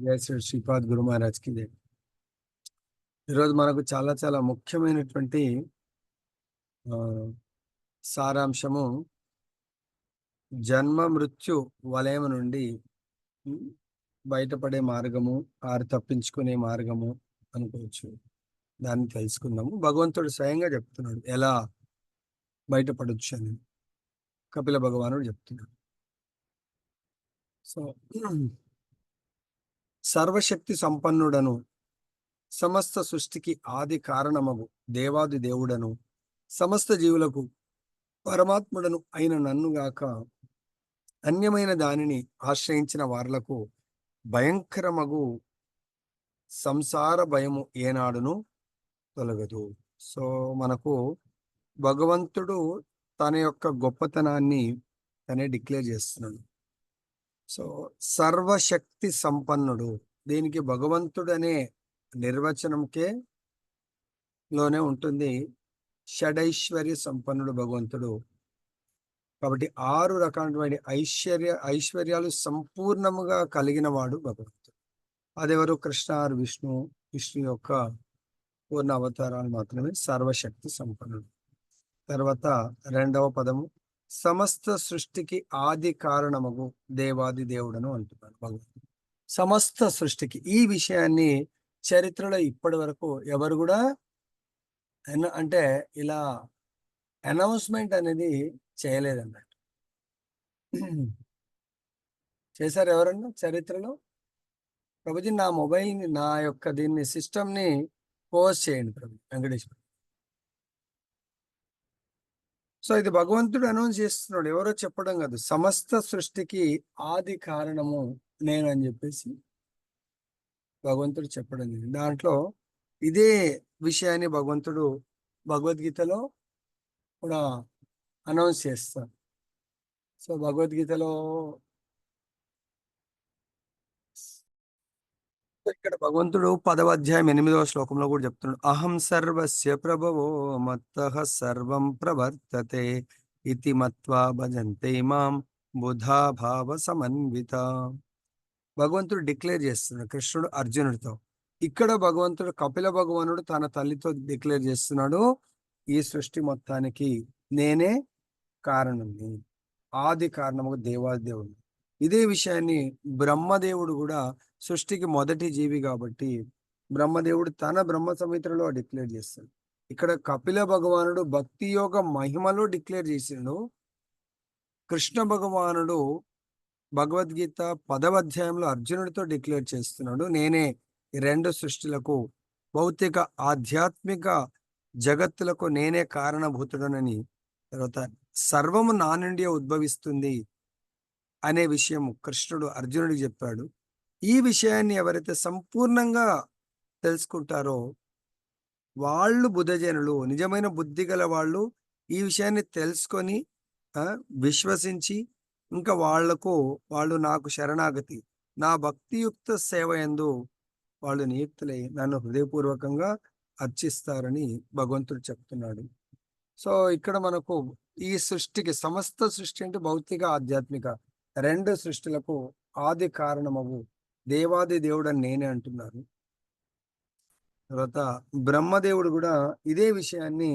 జై శ్రీ శ్రీపాద్ గురు మహారాజ్ కి జై. ఈరోజు మనకు చాలా చాలా ముఖ్యమైనటువంటి ఆ, సారాంశము జన్మ మృత్యు వలయం నుండి ఉమ్, బయటపడే మార్గము, తప్పించుకునే మార్గము అనుకోవచ్చు. దాన్ని తెలుసుకుందాము. భగవంతుడు స్వయంగా చెప్తున్నాడు ఎలా బయటపడొచ్చు అని. కపిల భగవానుడు చెప్తున్నాడు. సో సర్వశక్తి సంపన్నుడను, సమస్త సృష్టికి ఆది కారణమగు దేవాది దేవుడను, సమస్త జీవులకు పరమాత్ముడను అయిన నన్నుగాక అన్యమైన దానిని ఆశ్రయించిన వార్లకు భయంకరమగు సంసార భయము ఏనాడును తొలగదు. సో మనకు భగవంతుడు తన యొక్క గొప్పతనాన్ని తనే డిక్లేర్ చేస్తున్నాడు. సో సర్వశక్తి సంపన్నుడు, దీనికి భగవంతుడు అనే నిర్వచనంకే లోనే ఉంటుంది షడైశ్వర్య సంపన్నుడు భగవంతుడు. కాబట్టి 6 రకాలైనటువంటి ఐశ్వర్యాలు సంపూర్ణముగా కలిగిన వాడు భగవంతుడు. అదెవరు? కృష్ణ ఆర్ విష్ణు. విష్ణు యొక్క పూర్ణ అవతారాలు మాత్రమే సర్వశక్తి సంపన్నుడు. తర్వాత 2వ పదము సమస్త సృష్టికి ఆది కారణమగు దేవాది దేవుడను అంటున్నాడు భగవంతుడు. సమస్త సృష్టికి ఈ విషయాన్ని చరిత్రలో ఇప్పటి వరకు ఎవరు కూడా అంటే ఇలా అనౌన్స్మెంట్ అనేది చేయలేదన్నట్టు. చేశారు ఎవరన్నా చరిత్రలో? ప్రభుజీ నా మొబైల్ని, నా యొక్క దీన్ని సిస్టమ్ని పోస్ట్ చేయండి ప్రభు వెంకటేశ్వర. సో ఇది భగవంతుడు అనౌన్స్ చేస్తున్నాడు, ఎవరో చెప్పడం కాదు. సమస్త సృష్టికి ఆది కారణము నేను అని చెప్పేసి భగవంతుడు చెప్పడం జరిగింది. దాంట్లో ఇదే విషయాన్ని భగవంతుడు భగవద్గీతలో కూడా అనౌన్స్ చేస్తారు. సో భగవద్గీతలో ఇక్కడ భగవంతుడు 10వ అధ్యాయం 8వ శ్లోకంలో కూడా చెప్తున్నాడు, అహం సర్వస్య ప్రభవో మత్తః సర్వం ప్రవర్తతే ఇతి మత్వా భజంతే మాం బుధా భావ సమన్విత. భగవంతుడు డిక్లేర్ చేస్తున్నాడు కృష్ణుడు అర్జునుడితో. ఇక్కడ భగవంతుడు కపిల భగవానుడు తన తల్లితో డిక్లేర్ చేస్తున్నాడు, ఈ సృష్టి మొత్తానికి నేనే కారణంని, ఆది కారణము దేవాదేవుడు. ఇదే విషయాన్ని బ్రహ్మదేవుడు కూడా, సృష్టికి మొదటి జీవి కాబట్టి బ్రహ్మదేవుడు తన బ్రహ్మ సంహితలో డిక్లేర్ చేస్తాడు. ఇక్కడ కపిల భగవానుడు భక్తి యోగ మహిమలో డిక్లేర్ చేసిండు. కృష్ణ భగవానుడు భగవద్గీత 10వ అధ్యాయంలో అర్జునుడితో డిక్లేర్ చేస్తున్నాడు, నేనే ఈ 2 సృష్టిలకు, భౌతిక ఆధ్యాత్మిక జగత్తులకు నేనే కారణభూతుడనని. తర్వాత సర్వము నా నుండి ఉద్భవిస్తుంది అనే విషయం కృష్ణుడు అర్జునుడికి చెప్పాడు. ఈ విషయాన్ని ఎవరైతే సంపూర్ణంగా తెలుసుకుంటారో వాళ్ళు బుద్ధజనులు, నిజమైన బుద్ధి గల వాళ్ళు. ఈ విషయాన్ని తెలుసుకొని విశ్వసించి ఇంకా వాళ్ళు నాకు శరణాగతి, నా భక్తియుక్త సేవ యందు వాళ్ళు నియుక్తులై నన్ను హృదయపూర్వకంగా అర్చిస్తారని భగవంతుడు చెప్తున్నాడు. సో ఇక్కడ మనకు ఈ సృష్టికి, సమస్త సృష్టి అంటే భౌతిక ఆధ్యాత్మిక 2 సృష్టిలకు ఆది కారణమవు దేవాది దేవుడని నేనే అంటున్నారు. తర్వాత బ్రహ్మదేవుడు కూడా ఇదే విషయాన్ని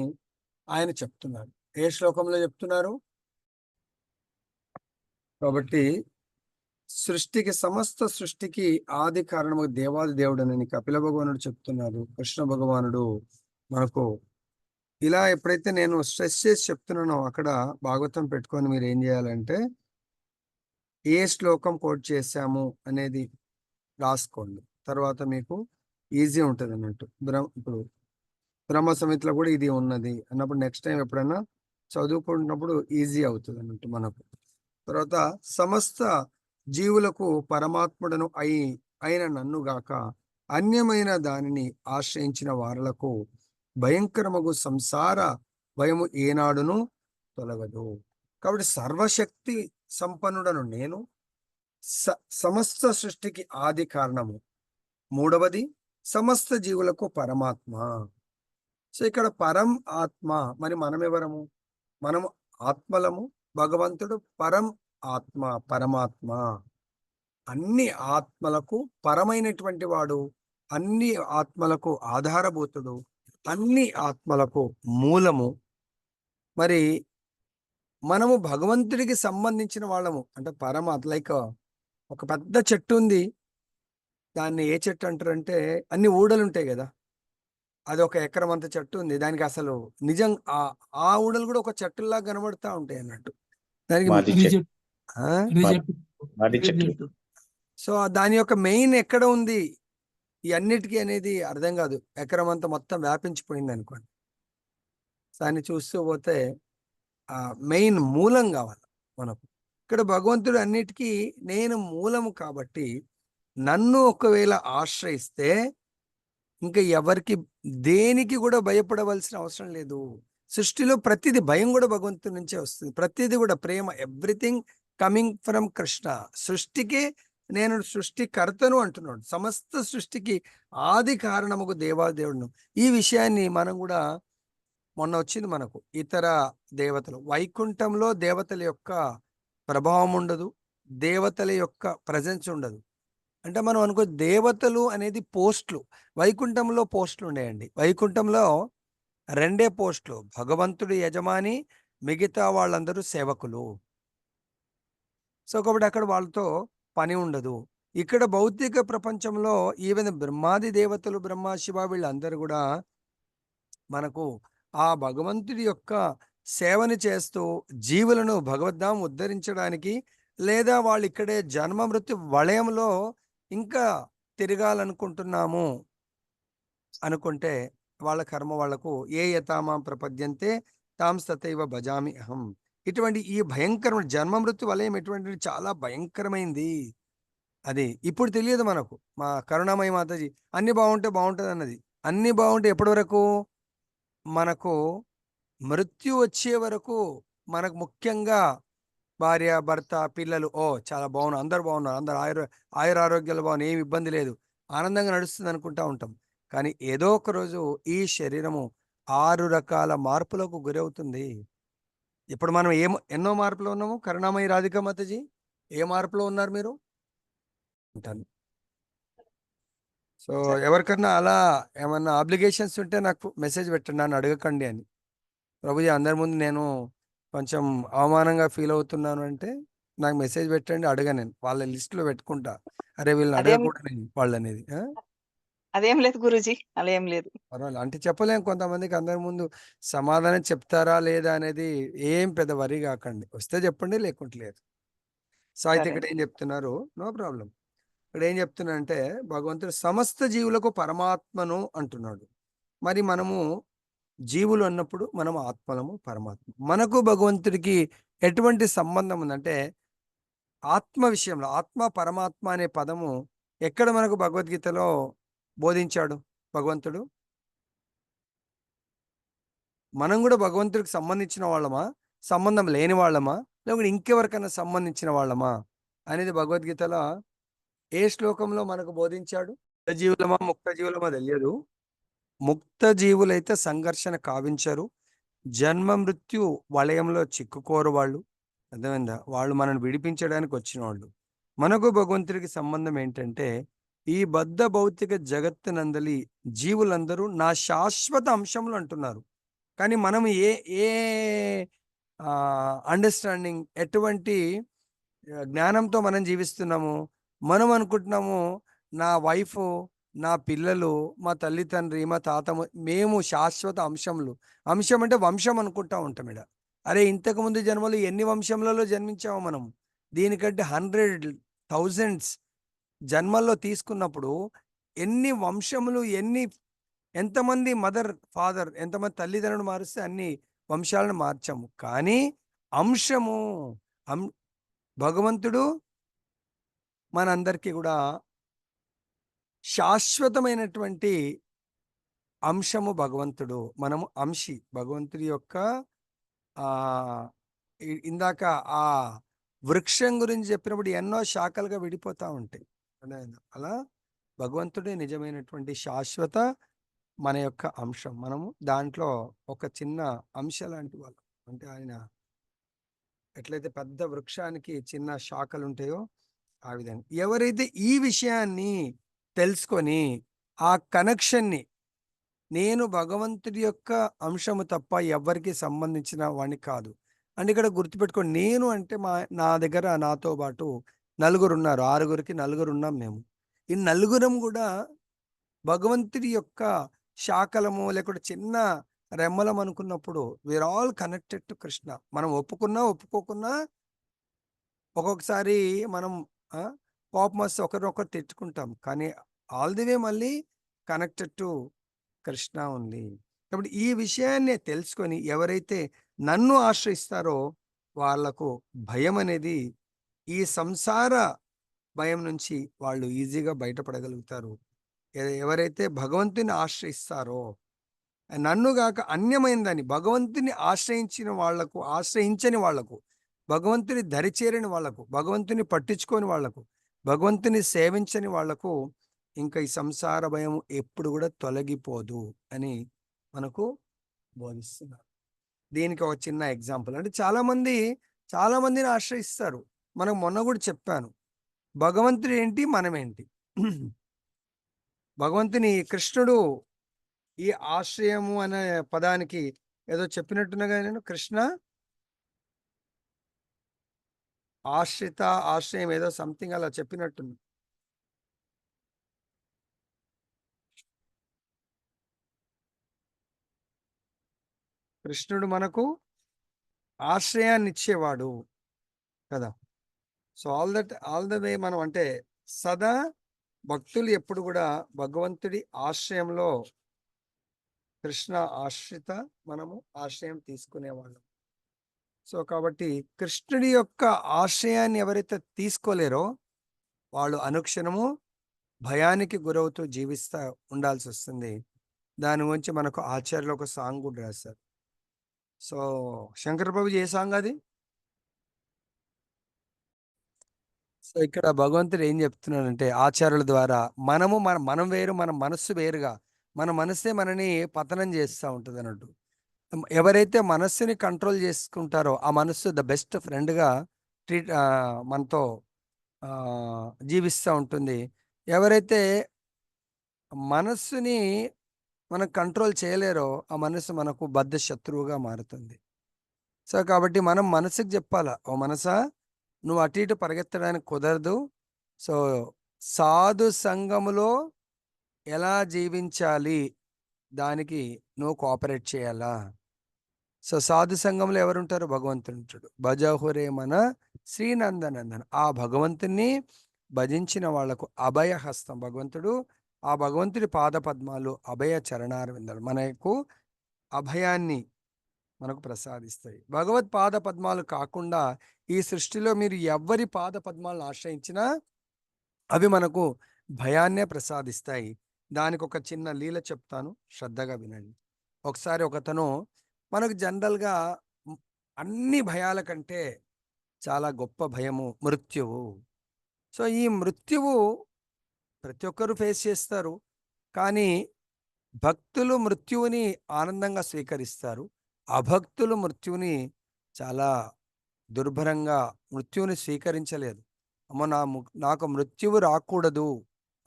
ఆయన చెప్తున్నారు. ఏ శ్లోకంలో చెప్తున్నారు? కాబట్టి సమస్త సృష్టికి ఆది కారణము దేవాది దేవుడనని కపిల భగవానుడు చెప్తున్నారు. కృష్ణ భగవానుడు మనకు ఇలా ఎప్పుడైతే నేను స్ట్రెస్ చేసి చెప్తున్నానో అక్కడ భాగవతం పెట్టుకొని మీరు ఏం చేయాలంటే ఏ శ్లోకం కోట్ చేశాము అనేది రాసుకోండి. తర్వాత మీకు ఈజీ ఉంటుంది అన్నట్టు. ఇప్పుడు బ్రహ్మ సమితిలో కూడా ఇది ఉన్నది అన్నప్పుడు నెక్స్ట్ టైం ఎప్పుడైనా చదువుకుంటున్నప్పుడు ఈజీ అవుతుంది అన్నట్టు మనకు. తర్వాత సమస్త జీవులకు పరమాత్ముడను అయిన నన్నుగాక అన్యమైన దానిని ఆశ్రయించిన వారలకు భయంకరమగు సంసార భయము ఏనాడును తొలగదు. కాబట్టి సర్వశక్తి సంపన్నుడను నేను, సమస్త సృష్టికి ఆది కారణము. 3వది సమస్త జీవులకు పరమాత్మ. సో ఇక్కడ పరం ఆత్మ, మరి మనం ఎవరము? మనము ఆత్మలము, భగవంతుడు పరం ఆత్మ, పరమాత్మ. అన్ని ఆత్మలకు పరమైనటువంటి వాడు, అన్ని ఆత్మలకు ఆధారభూతుడు, అన్ని ఆత్మలకు మూలము. మరి మనము భగవంతుడికి సంబంధించిన వాళ్ళము. అంటే పరమ లైక్ ఒక పెద్ద చెట్టు ఉంది. దాన్ని ఏ చెట్టు అంటారంటే అన్ని ఊడలు ఉంటాయి కదా. అది ఒక ఎకరం అంత చెట్టు ఉంది. దానికి అసలు నిజం ఆ ఊడలు కూడా ఒక చెట్టులా కనబడతా ఉంటాయి అన్నట్టు. దానికి మాది చెట్టు. ఆ? మాది చెట్లు. సో దాని యొక్క మెయిన్ ఎక్కడ ఉంది ఈ అన్నిటికీ అనేది అర్థం కాదు. ఎకరం అంతా మొత్తం వ్యాపించిపోయింది అనుకోండి. దాన్ని చూస్తూ పోతే ఆ మెయిన్ మూలం కావాలి మనకు. ఇక్కడ భగవంతుడు అన్నిటికీ నేను మూలము కాబట్టి నన్ను ఒకవేళ ఆశ్రయిస్తే ఇంకా ఎవరికి దేనికి కూడా భయపడవలసిన అవసరం లేదు. సృష్టిలో ప్రతిదీ భయం కూడా భగవంతుడి నుంచే వస్తుంది. ప్రతిదీ కూడా ప్రేమ, ఎవ్రీథింగ్ కమింగ్ ఫ్రమ్ కృష్ణ. సృష్టికి నేను సృష్టికర్తను అంటున్నాడు. సమస్త సృష్టికి ఆది కారణముకు దేవాదేవుడును. ఈ విషయాన్ని మనం కూడా మొన్న వచ్చింది మనకు. ఇతర దేవతలు వైకుంఠంలో దేవతల యొక్క ప్రభావం ఉండదు, దేవతల యొక్క ప్రజెన్స్ ఉండదు. అంటే మనం అనుకో దేవతలు అనేది పోస్టులు, వైకుంఠంలో పోస్టులు ఉండేయండి. వైకుంఠంలో రెండే పోస్టులు, భగవంతుడు యజమాని, మిగతా వాళ్ళందరూ సేవకులు. సో కాబట్టి అక్కడ వాళ్ళతో పని ఉండదు. ఇక్కడ భౌతిక ప్రపంచంలో ఈవెన్ బ్రహ్మాది దేవతలు, బ్రహ్మ శివ వీళ్ళందరూ కూడా మనకు ఆ భగవంతుడి యొక్క సేవని చేస్తూ జీవులను భగవద్ధాం ఉద్ధరించడానికి, లేదా వాళ్ళు ఇక్కడే జన్మ మృత్యు వలయంలో ఇంకా తిరగాలనుకుంటున్నాము అనుకుంటే వాళ్ళ కర్మ వాళ్లకు ఏ యథామాం ప్రపద్యంతే తాం తథైవ భజామి అహం. ఇటువంటి ఈ భయంకరమైన జన్మ మృత్యు వలయం ఎటువంటి చాలా భయంకరమైంది. అది ఇప్పుడు తెలియదు మనకు. మా కరుణామయ మాతాజీ అన్ని బాగుంటే బాగుంటుంది అన్నది. అన్ని బాగుంటే ఎప్పటి వరకు? మనకు మృత్యు వచ్చే వరకు మనకు ముఖ్యంగా భార్య, భర్త, పిల్లలు చాలా బాగున్నారు, అందరు బాగున్నారు, అందరు ఆయురారోగ్యాలు బాగున్నాయి, ఏమి ఇబ్బంది లేదు, ఆనందంగా నడుస్తుంది అనుకుంటా ఉంటాం. కానీ ఏదో ఒక రోజు ఈ శరీరము 6 రకాల మార్పులకు గురవుతుంది. ఇప్పుడు మనం ఎన్నో మార్పులు ఉన్నాము. కరుణామయి రాధికా మాతాజీ ఏ మార్పులో ఉన్నారు మీరు అంటాను. సో ఎవరికన్నా అలా ఏమన్నా ఆబ్లిగేషన్స్ ఉంటే నాకు మెసేజ్ పెట్టండి, నన్ను అడగకండి అని. ప్రభుజీ అందరి ముందు నేను కొంచెం అవమానంగా ఫీల్ అవుతున్నాను అంటే నాకు మెసేజ్ పెట్టండి, అడగా, నేను వాళ్ళ లిస్టులో పెట్టుకుంటా. అరే వీళ్ళని అడగకూడదు నేను వాళ్ళు అనేది. అదేం లేదు గురూజీ, అలా ఏం లేదు. పర్వాలేదు అంటే చెప్పలేం. కొంతమందికి అందరి ముందు సమాధానం చెప్తారా లేదా అనేది ఏం పెద్ద వరి కాకండి. వస్తే చెప్పండి, లేకుంటే లేదు. సాహిత్య ఇక్కడ ఏం చెప్తున్నారు? No problem. ఇక్కడ ఏం చెప్తున్నా అంటే భగవంతుడు సమస్త జీవులకు పరమాత్మను అంటున్నాడు. మరి మనము జీవులు అన్నప్పుడు మనం ఆత్మలము, పరమాత్మ. మనకు భగవంతుడికి ఎటువంటి సంబంధం ఉందంటే ఆత్మ విషయంలో. ఆత్మ పరమాత్మ అనే పదము ఎక్కడ మనకు భగవద్గీతలో బోధించాడు భగవంతుడు? మనం కూడా భగవంతుడికి సంబంధించిన వాళ్ళమా, సంబంధం లేని వాళ్ళమా, లేకపోతే ఇంకెవరికైనా సంబంధించిన వాళ్ళమా అనేది భగవద్గీతలో ఏ శ్లోకంలో మనకు బోధించాడు? ముక్త జీవులమా, ముక్త జీవులమా తెలియదు. ముక్త జీవులైతే సంఘర్షణ కావించరు, జన్మ మృత్యు వలయంలో చిక్కుకోరు వాళ్ళు. అర్థమైందా? వాళ్ళు మనల్ని విడిపించడానికి వచ్చిన వాళ్ళు. మనకు భగవంతుడికి సంబంధం ఏంటంటే ఈ బద్ధ భౌతిక జగత్తునందలి జీవులందరూ నా శాశ్వత అంశములు అంటున్నారు. కానీ మనం ఏ ఏ అండర్స్టాండింగ్, ఎటువంటి జ్ఞానంతో మనం జీవిస్తున్నాము? మనం అనుకుంటున్నాము నా వైఫ్, నా పిల్లలు, మా తల్లి తండ్రి, మా తాత, మేము శాశ్వత అంశములు. అంశం అంటే వంశం అనుకుంటా ఉంటాం ఇడ. అరే ఇంతకుముందు జన్మలు ఎన్ని వంశములలో జన్మించాము మనం? దీనికంటే 100,000 జన్మల్లో తీసుకున్నప్పుడు ఎన్ని వంశములు, ఎంతమంది మదర్ ఫాదర్, ఎంతమంది తల్లిదండ్రులు మారిస్తే అన్ని వంశాలను మార్చాము. కానీ అంశము భగవంతుడు మనందరికీ కూడా శాశ్వతమైనటువంటి అంశము భగవంతుడు. మనము అంశి. భగవంతుడి యొక్క ఇందాక ఆ వృక్షం గురించి చెప్పినప్పుడు ఎన్నో శాఖలుగా విడిపోతూ ఉంటాయి. అలా భగవంతుడే నిజమైనటువంటి శాశ్వత మన యొక్క అంశం. మనము దాంట్లో ఒక చిన్న అంశ లాంటి వాళ్ళం. అంటే ఆయన ఎట్లయితే పెద్ద వృక్షానికి చిన్న శాఖలు ఉంటాయో ఆ విధంగా ఎవరైతే ఈ విషయాన్ని తెలుసుకొని ఆ కనెక్షన్ని, నేను భగవంతుడి యొక్క అంశము తప్ప ఎవ్వరికి సంబంధించిన వాడిని కాదు. అంటే ఇక్కడ గుర్తుపెట్టుకోండి, నేను అంటే నా దగ్గర నాతో పాటు నలుగురున్నారు. ఆరుగురికి నలుగురున్నాం మేము. ఈ నలుగురం కూడా భగవంతుడి యొక్క శాఖలము లేకుంటే చిన్న రెమ్మలం అనుకున్నప్పుడు we are all connected to Krishna. మనం ఒప్పుకున్నా ఒప్పుకోకున్నా ఒక్కొక్కసారి మనం ఆ, కోపం వస్తే ఒకరినొకరు తిట్టుకుంటాం. కానీ ఆల్ ది వే మళ్ళీ కనెక్టెడ్ టు కృష్ణ ఉంది. కాబట్టి ఈ విషయాన్ని తెలుసుకొని ఎవరైతే నన్ను ఆశ్రయిస్తారో వాళ్లకు భయం అనేది, ఈ సంసార భయం నుంచి వాళ్ళు ఈజీగా బయటపడగలుగుతారు. ఎవరైతే భగవంతుని ఆశ్రయిస్తారో, నన్నుగాక అన్యమైందని భగవంతుని ఆశ్రయించని వాళ్లకు, భగవంతుని దరిచేరని వాళ్లకు, భగవంతుని పట్టించుకోని వాళ్లకు, భగవంతుని సేవించని వాళ్లకు ఇంకా ఈ సంసార భయం ఎప్పుడు కూడా తొలగిపోదు అని మనకు బోధిస్తున్నారు. దీనికి ఒక చిన్న ఎగ్జాంపుల్ అంటే చాలా మందిని ఆశ్రయిస్తారు. మనం మొన్న కూడా చెప్పాను, భగవంతుడు ఏంటి మనమేంటి. భగవంతుని కృష్ణుడు ఈ ఆశ్రయము అనే పదానికి ఏదో చెప్పినట్టునగా, నేను కృష్ణ ఆశ్రిత ఆశ్రయం ఏదో సంథింగ్ అలా చెప్పినట్టుంది. కృష్ణుడు మనకు ఆశ్రయాన్ని ఇచ్చేవాడు కదా. సో ఆల్ ద వే మనం అంటే సదా భక్తులు ఎప్పుడు కూడా భగవంతుడి ఆశ్రయంలో, కృష్ణ ఆశ్రిత మనము ఆశ్రయం తీసుకునేవాళ్ళం. సో కాబట్టి కృష్ణుడి యొక్క ఆశ్రయాన్ని ఎవరైతే తీసుకోలేరో వాళ్ళు అనుక్షణము భయానికి గురవుతూ జీవిస్తా ఉండాల్సి వస్తుంది. దాని గురించి మనకు ఆచార్యులు ఒక సాంగ్ కూడా రాశారు. సో శంకర ప్రభుజీ ఏ సాంగ్ అది? సో ఇక్కడ భగవంతుడు ఏం చెప్తున్నాడంటే ఆచార్యుల ద్వారా మనం వేరు, మన మనస్సు వేరుగా, మన మనస్సే మనని పతనం చేస్తూ ఉంటుంది అన్నట్టు. ఎవరైతే మనస్సుని కంట్రోల్ చేసుకుంటారో ఆ మనస్సు ద బెస్ట్ ఫ్రెండ్గా మనతో జీవిస్తూ ఉంటుంది. ఎవరైతే మనస్సుని మనం కంట్రోల్ చేయలేరో ఆ మనస్సు మనకు బద్ధ శత్రువుగా మారుతుంది. సో కాబట్టి మనం మనసుకు చెప్పాలా, ఓ మనసా నువ్వు అటు ఇటు పరిగెత్తడానికి కుదరదు. సో సాధు సంఘములో ఎలా జీవించాలి దానికి నువ్వు కోఆపరేట్ చేయాలా. సో సాధు సంఘంలో ఎవరుంటారు? భగవంతుడు ఉంటాడు. భజహురే మన శ్రీనందనందన్. ఆ భగవంతుని భజించిన వాళ్లకు అభయహస్తం భగవంతుడు. ఆ భగవంతుడి పాద పద్మాలు, అభయ చరణారవిందాలు మనకు అభయాన్ని మనకు ప్రసాదిస్తాయి. భగవత్ పాద పద్మాలు కాకుండా ఈ సృష్టిలో మీరు ఎవ్వరి పాద పద్మాలను ఆశ్రయించినా అవి మనకు భయాన్నే ప్రసాదిస్తాయి. దానికి ఒక చిన్న లీల చెప్తాను, శ్రద్ధగా వినండి. ఒకసారి ఒకతను, మనకు జనరల్గా అన్ని భయాల కంటే చాలా గొప్ప భయము మృత్యువు. సో ఈ మృత్యువు ప్రతి ఒక్కరూ ఫేస్ చేస్తారు. కానీ భక్తులు మృత్యువుని ఆనందంగా స్వీకరిస్తారు. అభక్తులు మృత్యువుని చాలా దుర్భరంగా మృత్యువుని స్వీకరించలేదు. అమ్మో నాకు మృత్యువు రాకూడదు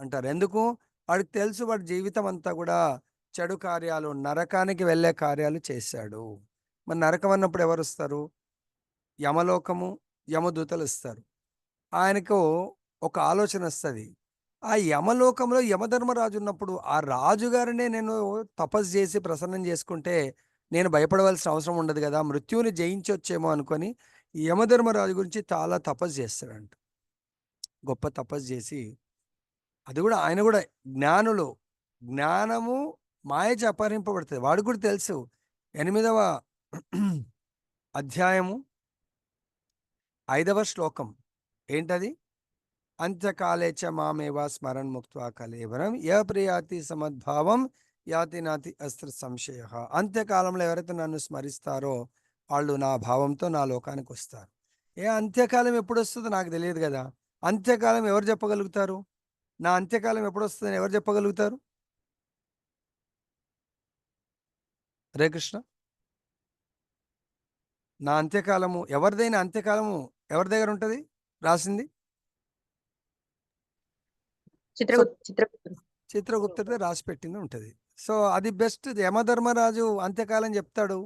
అంటారు. ఎందుకు? వాడికి తెలుసు వాడి జీవితం అంతా కూడా చెడు కార్యాలు, నరకానికి వెళ్ళే కార్యాలు చేశాడు. మరి నరకం అన్నప్పుడు ఎవరు వస్తారు? యమలోకము, యమదూతలు వస్తారు. ఆయనకు ఒక ఆలోచన వస్తుంది, ఆ యమలోకంలో యమధర్మరాజు ఉన్నప్పుడు ఆ రాజుగారినే నేను తపస్సు చేసి ప్రసన్నం చేసుకుంటే నేను భయపడవలసిన అవసరం ఉండదు కదా, మృత్యువుని జయించొచ్చేమో అనుకొని యమధర్మరాజు గురించి చాలా తపస్సు చేస్తాడంట. గొప్ప తపస్సు చేసి, అది కూడా ఆయన కూడా జ్ఞానులు, జ్ఞానము మాయచే అపహరింపబడుతుంది. వాడు కూడా తెలుసు. 8వ అధ్యాయము 5వ శ్లోకం ఏంటది? అంత్యకాలేచ మామేవ స్మరణ్ ముక్త్వా కలేవరం య ప్రియాతి సమద్భావం యాతి నాతి అస్త్ర సంశయ. అంత్యకాలంలో ఎవరైతే నన్ను స్మరిస్తారో వాళ్ళు నా భావంతో నా లోకానికి వస్తారు. అంత్యకాలం ఎప్పుడు వస్తుందో నాకు తెలియదు కదా. అంత్యకాలం ఎవరు చెప్పగలుగుతారు? నా అంత్యకాలం ఎప్పుడు వస్తుందని ఎవరు చెప్పగలుగుతారు? హరే కృష్ణ. నా అంత్యకాలము ఎవరిదైనా అంత్యకాలము ఎవరి దగ్గర ఉంటుంది రాసింది? చిత్రగుప్తుడు. చిత్రగుప్తుడితో రాసి పెట్టింది ఉంటుంది. సో అది బెస్ట్. యమధర్మరాజు అంత్యకాలం చెప్తాడు.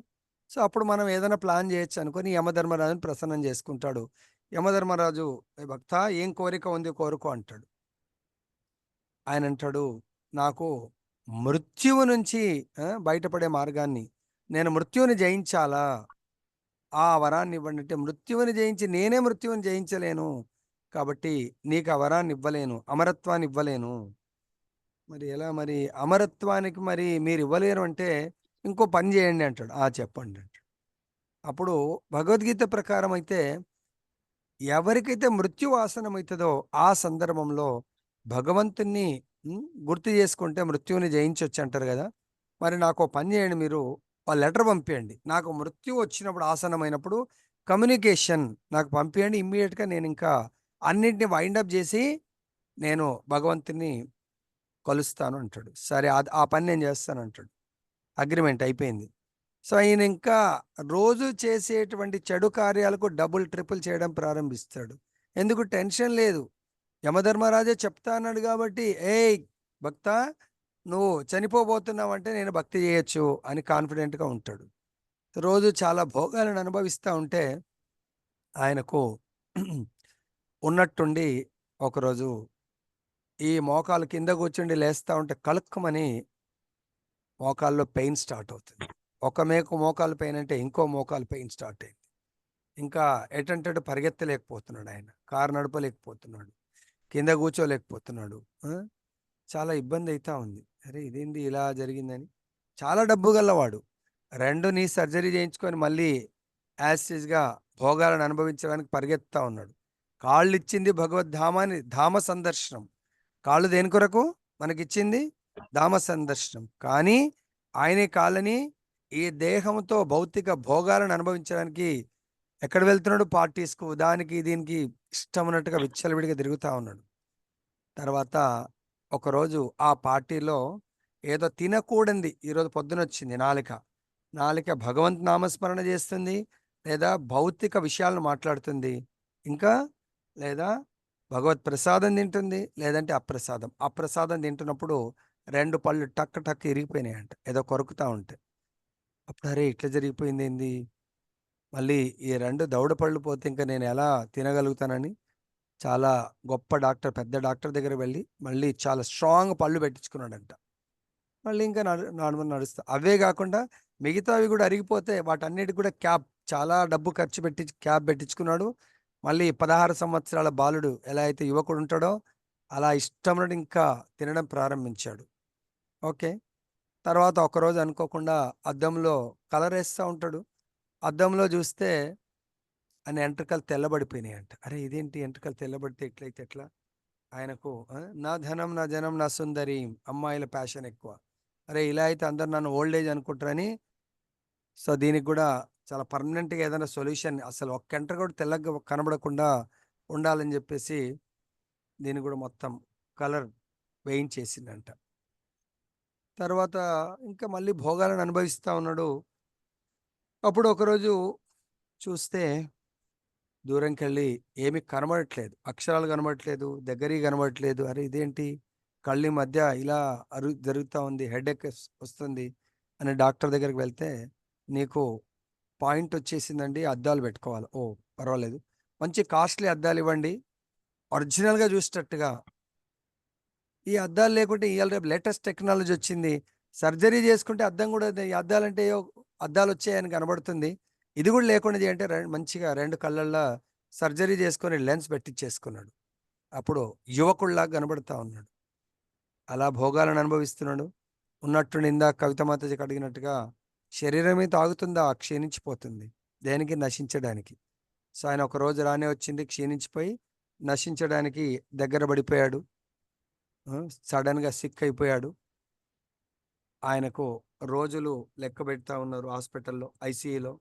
సో అప్పుడు మనం ఏదైనా ప్లాన్ చేయొచ్చు అనుకొని యమధర్మరాజుని ప్రసన్నం చేసుకుంటాడు. యమధర్మరాజు, "ఏ భక్త, ఏం కోరిక ఉంది కోరుకో" అంటాడు. ఆయన అంటాడు, "నాకు మృత్యువు నుంచి బయటపడే మార్గాన్ని, నేను మృత్యువుని జయించాలా, ఆ వరాన్ని ఇవ్వండి" అంటే, మృత్యువుని జయించి నేనే మృత్యువుని జయించలేను కాబట్టి నీకు ఆ వరాన్ని ఇవ్వలేను, అమరత్వాన్ని ఇవ్వలేను. మరి ఎలా, మరి అమరత్వానికి మరి మీరు ఇవ్వలేరు అంటే ఇంకో పని చేయండి అంటాడు. చెప్పండి అంటాడు. అప్పుడు భగవద్గీత ప్రకారం అయితే ఎవరికైతే మృత్యు ఆసనం అవుతుందో ఆ సందర్భంలో భగవంతుణ్ణి గుర్తు చేసుకుంటే మృత్యువుని జయించవచ్చు అంటారు కదా. మరి నాకు ఓ పని చేయండి, మీరు ఆ లెటర్ పంపించండి, నాకు మృత్యు వచ్చినప్పుడు ఆసనమైనప్పుడు కమ్యూనికేషన్ నాకు పంపించండి, ఇమ్మీడియట్గా నేను ఇంకా అన్నింటినీ వైండప్ చేసి నేను భగవంతుని కలుస్తాను అంటాడు. సరే, ఆ పని నేను చేస్తాను అంటాడు. అగ్రిమెంట్ అయిపోయింది. సో ఆయన ఇంకా రోజు చేసేటువంటి చెడు కార్యాలకు డబుల్ ట్రిపుల్ చేయడం ప్రారంభిస్తాడు. ఎందుకు? టెన్షన్ లేదు. యమధర్మరాజే చెప్తా అన్నాడు కాబట్టి, ఏయ్ భక్త, నువ్వు చనిపోబోతున్నావంటే నేను భక్తి చేయొచ్చు అని కాన్ఫిడెంట్గా ఉంటాడు. రోజు చాలా భోగాలను అనుభవిస్తూ ఉంటే ఆయనకు ఉన్నట్టుండి ఒకరోజు ఈ మోకాలు కింద కూర్చుండి లేస్తూ ఉంటే కలుక్కమని మోకాల్లో పెయిన్ స్టార్ట్ అవుతుంది. ఒక మోకాలు పెయిన్ అంటే ఇంకో మోకాలు పెయిన్ స్టార్ట్ అయింది. ఇంకా ఎటంటే పరిగెత్తలేకపోతున్నాడు ఆయన, కారు నడపలేకపోతున్నాడు, కింద కూర్చోలేకపోతున్నాడు. చాలా ఇబ్బంది అవుతా ఉంది. అరే ఇదేంది ఇలా జరిగిందని. చాలా డబ్బు గల్లవాడు. 2 నీ సర్జరీ చేయించుకొని మళ్ళీ యాసిడ్గా భోగాలను అనుభవించడానికి పరిగెత్తా ఉన్నాడు. కాళ్ళు ఇచ్చింది ధామ సందర్శనం. కాళ్ళు దేని కొరకు మనకిచ్చింది? ధామ సందర్శనం. కానీ ఆయన కాళ్ళని ఈ దేహంతో భౌతిక భోగాలను అనుభవించడానికి ఎక్కడ వెళ్తున్నాడు? పార్టీస్కు, దానికి దీనికి ఇష్టం ఉన్నట్టుగా విచ్చలవిడిగా తిరుగుతూ ఉన్నాడు. తర్వాత ఒకరోజు ఆ పార్టీలో ఏదో తినకూడంది ఈరోజు పొద్దున వచ్చింది. నాలిక భగవంత్ నామస్మరణ చేస్తుంది, లేదా భౌతిక విషయాలను మాట్లాడుతుంది, ఇంకా లేదా భగవత్ ప్రసాదం తింటుంది, లేదంటే అప్రసాదం తింటున్నప్పుడు 2 పళ్ళు టక్ టక్ ఇరిగిపోయినాయంట, ఏదో కొరుకుతా ఉంటే. అప్పుడు అరే ఇట్లా జరిగిపోయింది ఏంది, మళ్ళీ ఈ 2 దవడ పళ్ళు పోతే ఇంకా నేను ఎలా తినగలుగుతానని చాలా గొప్ప డాక్టర్, పెద్ద డాక్టర్ దగ్గర వెళ్ళి మళ్ళీ చాలా స్ట్రాంగ్ పళ్ళు పెట్టించుకున్నాడంట. మళ్ళీ ఇంకా నార్మల్ నడుస్తా. అవే కాకుండా మిగతావి కూడా అరిగిపోతే వాటన్నిటికి కూడా చాలా డబ్బు ఖర్చు పెట్టి క్యాప్ పెట్టించుకున్నాడు. మళ్ళీ 16 సంవత్సరాల బాలుడు ఎలా అయితే యువకుడు ఉంటాడో అలా ఇష్టం ఇంకా తినడం ప్రారంభించాడు. ఓకే. తర్వాత ఒకరోజు అనుకోకుండా అద్దంలో కలర్ వేస్తూ ఉంటాడు. అద్దంలో చూస్తే ఆయన ఎంట్రుకలు తెల్లబడిపోయినాయి అంట. అరే ఇదేంటి, ఎంట్రుకలు తెల్లబడితే ఎట్లయితే ఎట్లా? ఆయనకు నా ధనం నా జనం నా సుందరి, అమ్మాయిల ప్యాషన్ ఎక్కువ. అరే ఇలా అయితే అందరు నన్ను ఓల్డ్ ఏజ్ అనుకుంటారని, సో దీనికి కూడా చాలా పర్మనెంట్గా ఏదైనా సొల్యూషన్, అసలు ఒక్క ఎంట్ర కూడా తెల్లగా కనబడకుండా ఉండాలని చెప్పేసి దీన్ని కూడా మొత్తం కలర్ వేయించేసిందంట. తర్వాత ఇంకా మళ్ళీ భోగాలను అనుభవిస్తూ ఉన్నాడు. అప్పుడు ఒకరోజు చూస్తే దూరంకి వెళ్ళి ఏమి కనబడట్లేదు, అక్షరాలు కనబడట్లేదు, దగ్గరికి కనబడట్లేదు. అరే ఇదేంటి, కళ్ళి మధ్య ఇలా జరుగుతూ ఉంది, హెడేక్ వస్తుంది అని డాక్టర్ దగ్గరికి వెళ్తే, నీకు పాయింట్ వచ్చేసిందండి, అద్దాలు పెట్టుకోవాలి. ఓ పర్వాలేదు, మంచి కాస్ట్లీ అద్దాలు ఇవ్వండి, ఒరిజినల్గా చూసేటట్టుగా. ఈ అద్దాలు లేకుంటే ఇవాళ రేపు లేటెస్ట్ టెక్నాలజీ వచ్చింది, సర్జరీ చేసుకుంటే అద్దం కూడా, ఈ అద్దాలంటే అద్దాలు వచ్చాయని కనబడుతుంది, ఇది కూడా లేకుండా చేయంటే మంచిగా 2 కళ్ళల్లో సర్జరీ చేసుకొని లెన్స్ పెట్టించేసుకున్నాడు. అప్పుడు యువకుడిలాగా కనబడతా ఉన్నాడు. అలా భోగాలను అనుభవిస్తున్నాడు. ఉన్నట్టుండి ఇందాక కవితమాత అడిగినట్టుగా శరీరమే తాగుతుందా, క్షీణించిపోతుంది. దేనికి? నశించడానికి. సో ఆయన ఒక రోజు రానే వచ్చింది, క్షీణించిపోయి నశించడానికి దగ్గర పడిపోయాడు. సడన్గా సిక్ అయిపోయాడు. ఆయనకు రోజులు లెక్క పెడతా ఉన్నారు హాస్పిటల్లో, ఐసీయూలో.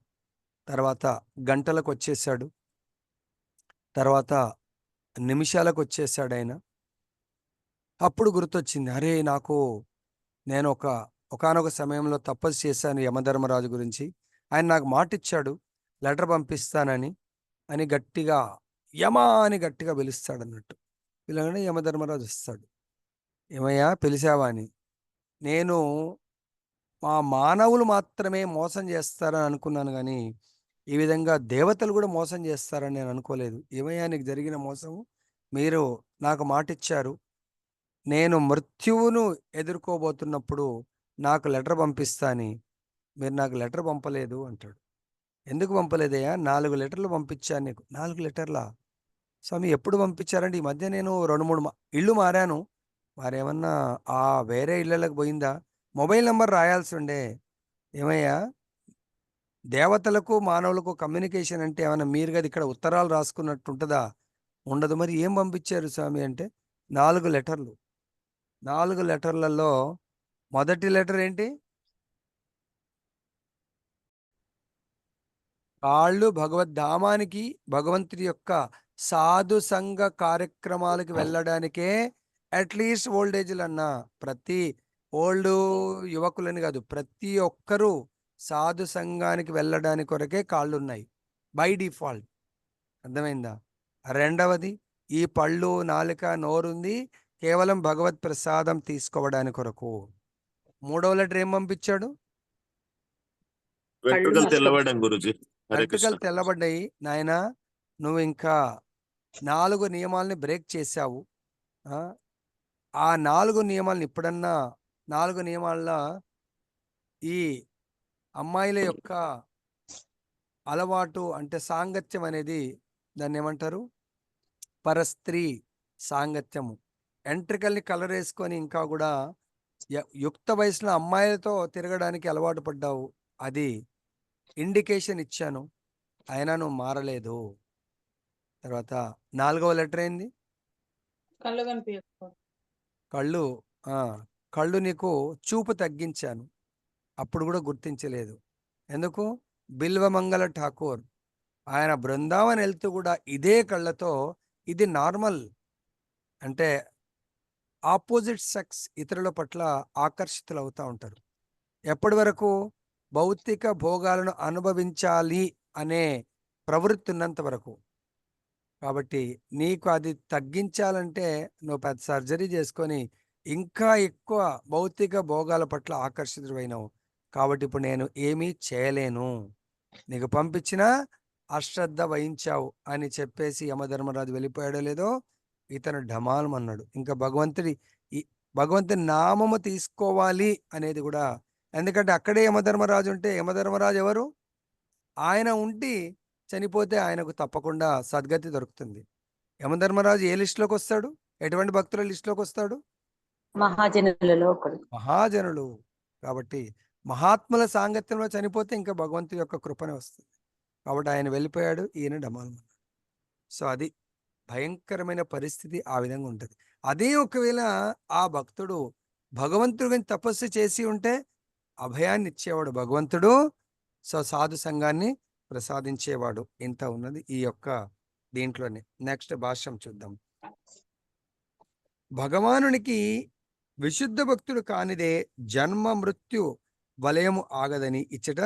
తర్వాత గంటలకు వచ్చేసాడు, తర్వాత నిమిషాలకు వచ్చేసాడు ఆయన. అప్పుడు గుర్తొచ్చింది, అరే నేను ఒకానొక సమయంలో తపస్సు చేశాను యమధర్మరాజు గురించి, ఆయన నాకు మాట ఇచ్చాడు లెటర్ పంపిస్తానని అని గట్టిగా యమా అని గట్టిగా పిలుస్తాడు అన్నట్టు. పిలవగానే యమధర్మరాజు వస్తాడు. ఏమయ్యా పిలిచావా అని. నేను మా మానవులు మాత్రమే మోసం చేస్తారని అనుకున్నాను కానీ ఈ విధంగా దేవతలు కూడా మోసం చేస్తారని నేను అనుకోలేదు. ఏమయ్యా నీకు జరిగిన మోసం? మీరు నాకు మాటిచ్చారు, నేను మృత్యువును ఎదుర్కోబోతున్నప్పుడు నాకు లెటర్ పంపిస్తా అని. మీరు నాకు లెటర్ పంపలేదు అంటాడు. ఎందుకు పంపలేదయ్యా? 4 లెటర్లు పంపించాను నీకు. 4 లెటర్లా? స్వామి ఎప్పుడు పంపించారంటే ఈ మధ్య నేను 2, 3 ఇళ్ళు మారాను. మరేమన్నా ఆ వేరే ఇళ్ళకి పోయిందా? మొబైల్ నంబర్ రాయాల్సి ఉండే. ఏమయ్యా, దేవతలకు మానవులకు కమ్యూనికేషన్ అంటే ఏమన్నా మీరు కదా ఇక్కడ ఉత్తరాలు రాసుకున్నట్టు ఉంటుందా? ఉండదు. మరి ఏం పంపించారు స్వామి అంటే 4 లెటర్లు. 4 లెటర్లలో మొదటి లెటర్ ఏంటి? కాళ్ళు భగవద్ధామానికి, భగవంతుడి యొక్క సాధు సంఘ కార్యక్రమాలకు వెళ్ళడానికే అట్లీస్ట్ ఓల్డేజ్లు అన్నా ప్రతి ఓల్డ్ యువకులని కాదు, ప్రతి ఒక్కరూ సాధు సంఘానికి వెళ్ళడానికి కొరకే కాళ్ళు ఉన్నాయి బై డిఫాల్ట్. అర్థమైందా? రెండవది, ఈ పళ్ళు నాలుక నోరుంది కేవలం భగవత్ ప్రసాదం తీసుకోవడానికి కొరకు. మూడవ లెటర్ ఏం పంపించాడు? వెంట్రుకలు తెల్లబడ్డం గురుజీ. హరే కృష్ణ. వెంట్రుకలు తెల్లబడ్డాయి నాయనా, నువ్వు ఇంకా 4 నియమాల్ని బ్రేక్ చేశావు. ఆ ఆ 4 నియమాలను ఇప్పుడన్నా 4 నియమాల్లో ఈ అమ్మాయిల యొక్క అలవాటు అంటే సాంగత్యం అనేది దాన్ని ఏమంటారు? పరస్త్రీ సాంగత్యము. ఎంట్రికల్ని కలర్ వేసుకొని ఇంకా కూడా యుక్త వయసులో అమ్మాయిలతో తిరగడానికి అలవాటు పడ్డావు. అది ఇండికేషన్ ఇచ్చాను, అయినా నువ్వు మారలేదు. తర్వాత 4వ లెటర్ ఏంది? కళ్ళు కనిపించకపోవడం. కళ్ళు. ఆ, కళ్ళు నీకు చూపు తగ్గించాను, అప్పుడు కూడా గుర్తించలేదు. ఎందుకు? బిల్వమంగళ ఠాకూర్ ఆయన బృందావన్ వెళ్తూ కూడా ఇదే కళ్ళతో, ఇది నార్మల్ అంటే ఆపోజిట్ సెక్స్ ఇతరుల పట్ల ఆకర్షితులు అవుతూ ఉంటారు. ఎప్పటి వరకు? భౌతిక భోగాలను అనుభవించాలి అనే ప్రవృత్తి ఉన్నంత వరకు. కాబట్టి నీకు అది తగ్గించాలంటే నువ్వు పెద్ద సర్జరీ చేసుకొని ఇంకా ఎక్కువ భౌతిక భోగాల పట్ల ఆకర్షితుడైనావు. కాబట్టి ఇప్పుడు నేను ఏమీ చేయలేను, నీకు పంపించిన అశ్రద్ధ వహించావు అని చెప్పేసి యమధర్మరాజు వెళ్ళిపోయాడో లేదో ఇతను ఢమాలమన్నాడు. ఇంకా భగవంతుని నామము తీసుకోవాలి అనేది కూడా, ఎందుకంటే అక్కడే యమధర్మరాజు ఉంటే, యమధర్మరాజు ఎవరు? ఆయన ఉండి చనిపోతే ఆయనకు తప్పకుండా సద్గతి దొరుకుతుంది. యమధర్మరాజు ఏ లిస్టులోకి వస్తాడు? ఎటువంటి భక్తుల లిస్టులోకి వస్తాడు? మహాజనులలో ఒకడు. మహాజనులు. కాబట్టి మహాత్ముల సాంగత్యంలో చనిపోతే ఇంకా భగవంతుడి యొక్క కృపనే వస్తుంది. కాబట్టి ఆయన వెళ్ళిపోయాడు, ఈయన డమాలమన్నాడు. సో అది భయంకరమైన పరిస్థితి. ఆ విధంగా ఉంటుంది. అదే ఒకవేళ ఆ భక్తుడు భగవంతుడు కానీ తపస్సు చేసి ఉంటే అభయాన్ని ఇచ్చేవాడు భగవంతుడు. సో సాధు సంఘాన్ని ప్రసాదించేవాడు. ఇంత ఉన్నది ఈ యొక్క దీంట్లోనే. నెక్స్ట్ భాష్యం చూద్దాం. భగవానునికి విశుద్ధ భక్తుడు కానిదే జన్మ మృత్యు వలయము ఆగదని ఇచ్చట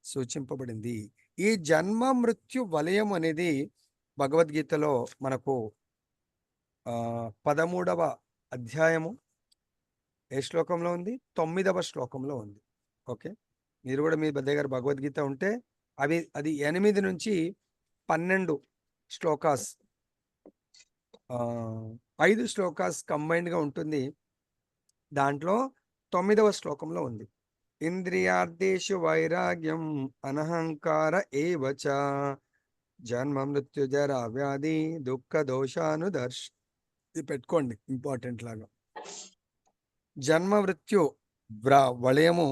సూచింపబడింది. ఈ జన్మ మృత్యు వలయం అనేది భగవద్గీతలో మనకు 13వ అధ్యాయము ఏ శ్లోకంలో ఉంది? 9వ శ్లోకంలో ఉంది. ఓకే, మీరు కూడా మీ దగ్గర భగవద్గీత ఉంటే అది 8 నుంచి 12 శ్లోకాస్, 5 శ్లోకాస్ కంబైన్డ్గా ఉంటుంది. దాంట్లో 9వ శ్లోకంలో ఉంది, ఇంద్రియార్థేషు వైరాగ్యం అనహంకార ఏవచ జన్మ మృత్యు జరా వ్యాధి దుఃఖ దోషానుదర్శ. ఇది పెట్టుకోండి ఇంపార్టెంట్ లాగా. జన్మ మృత్యు వలయము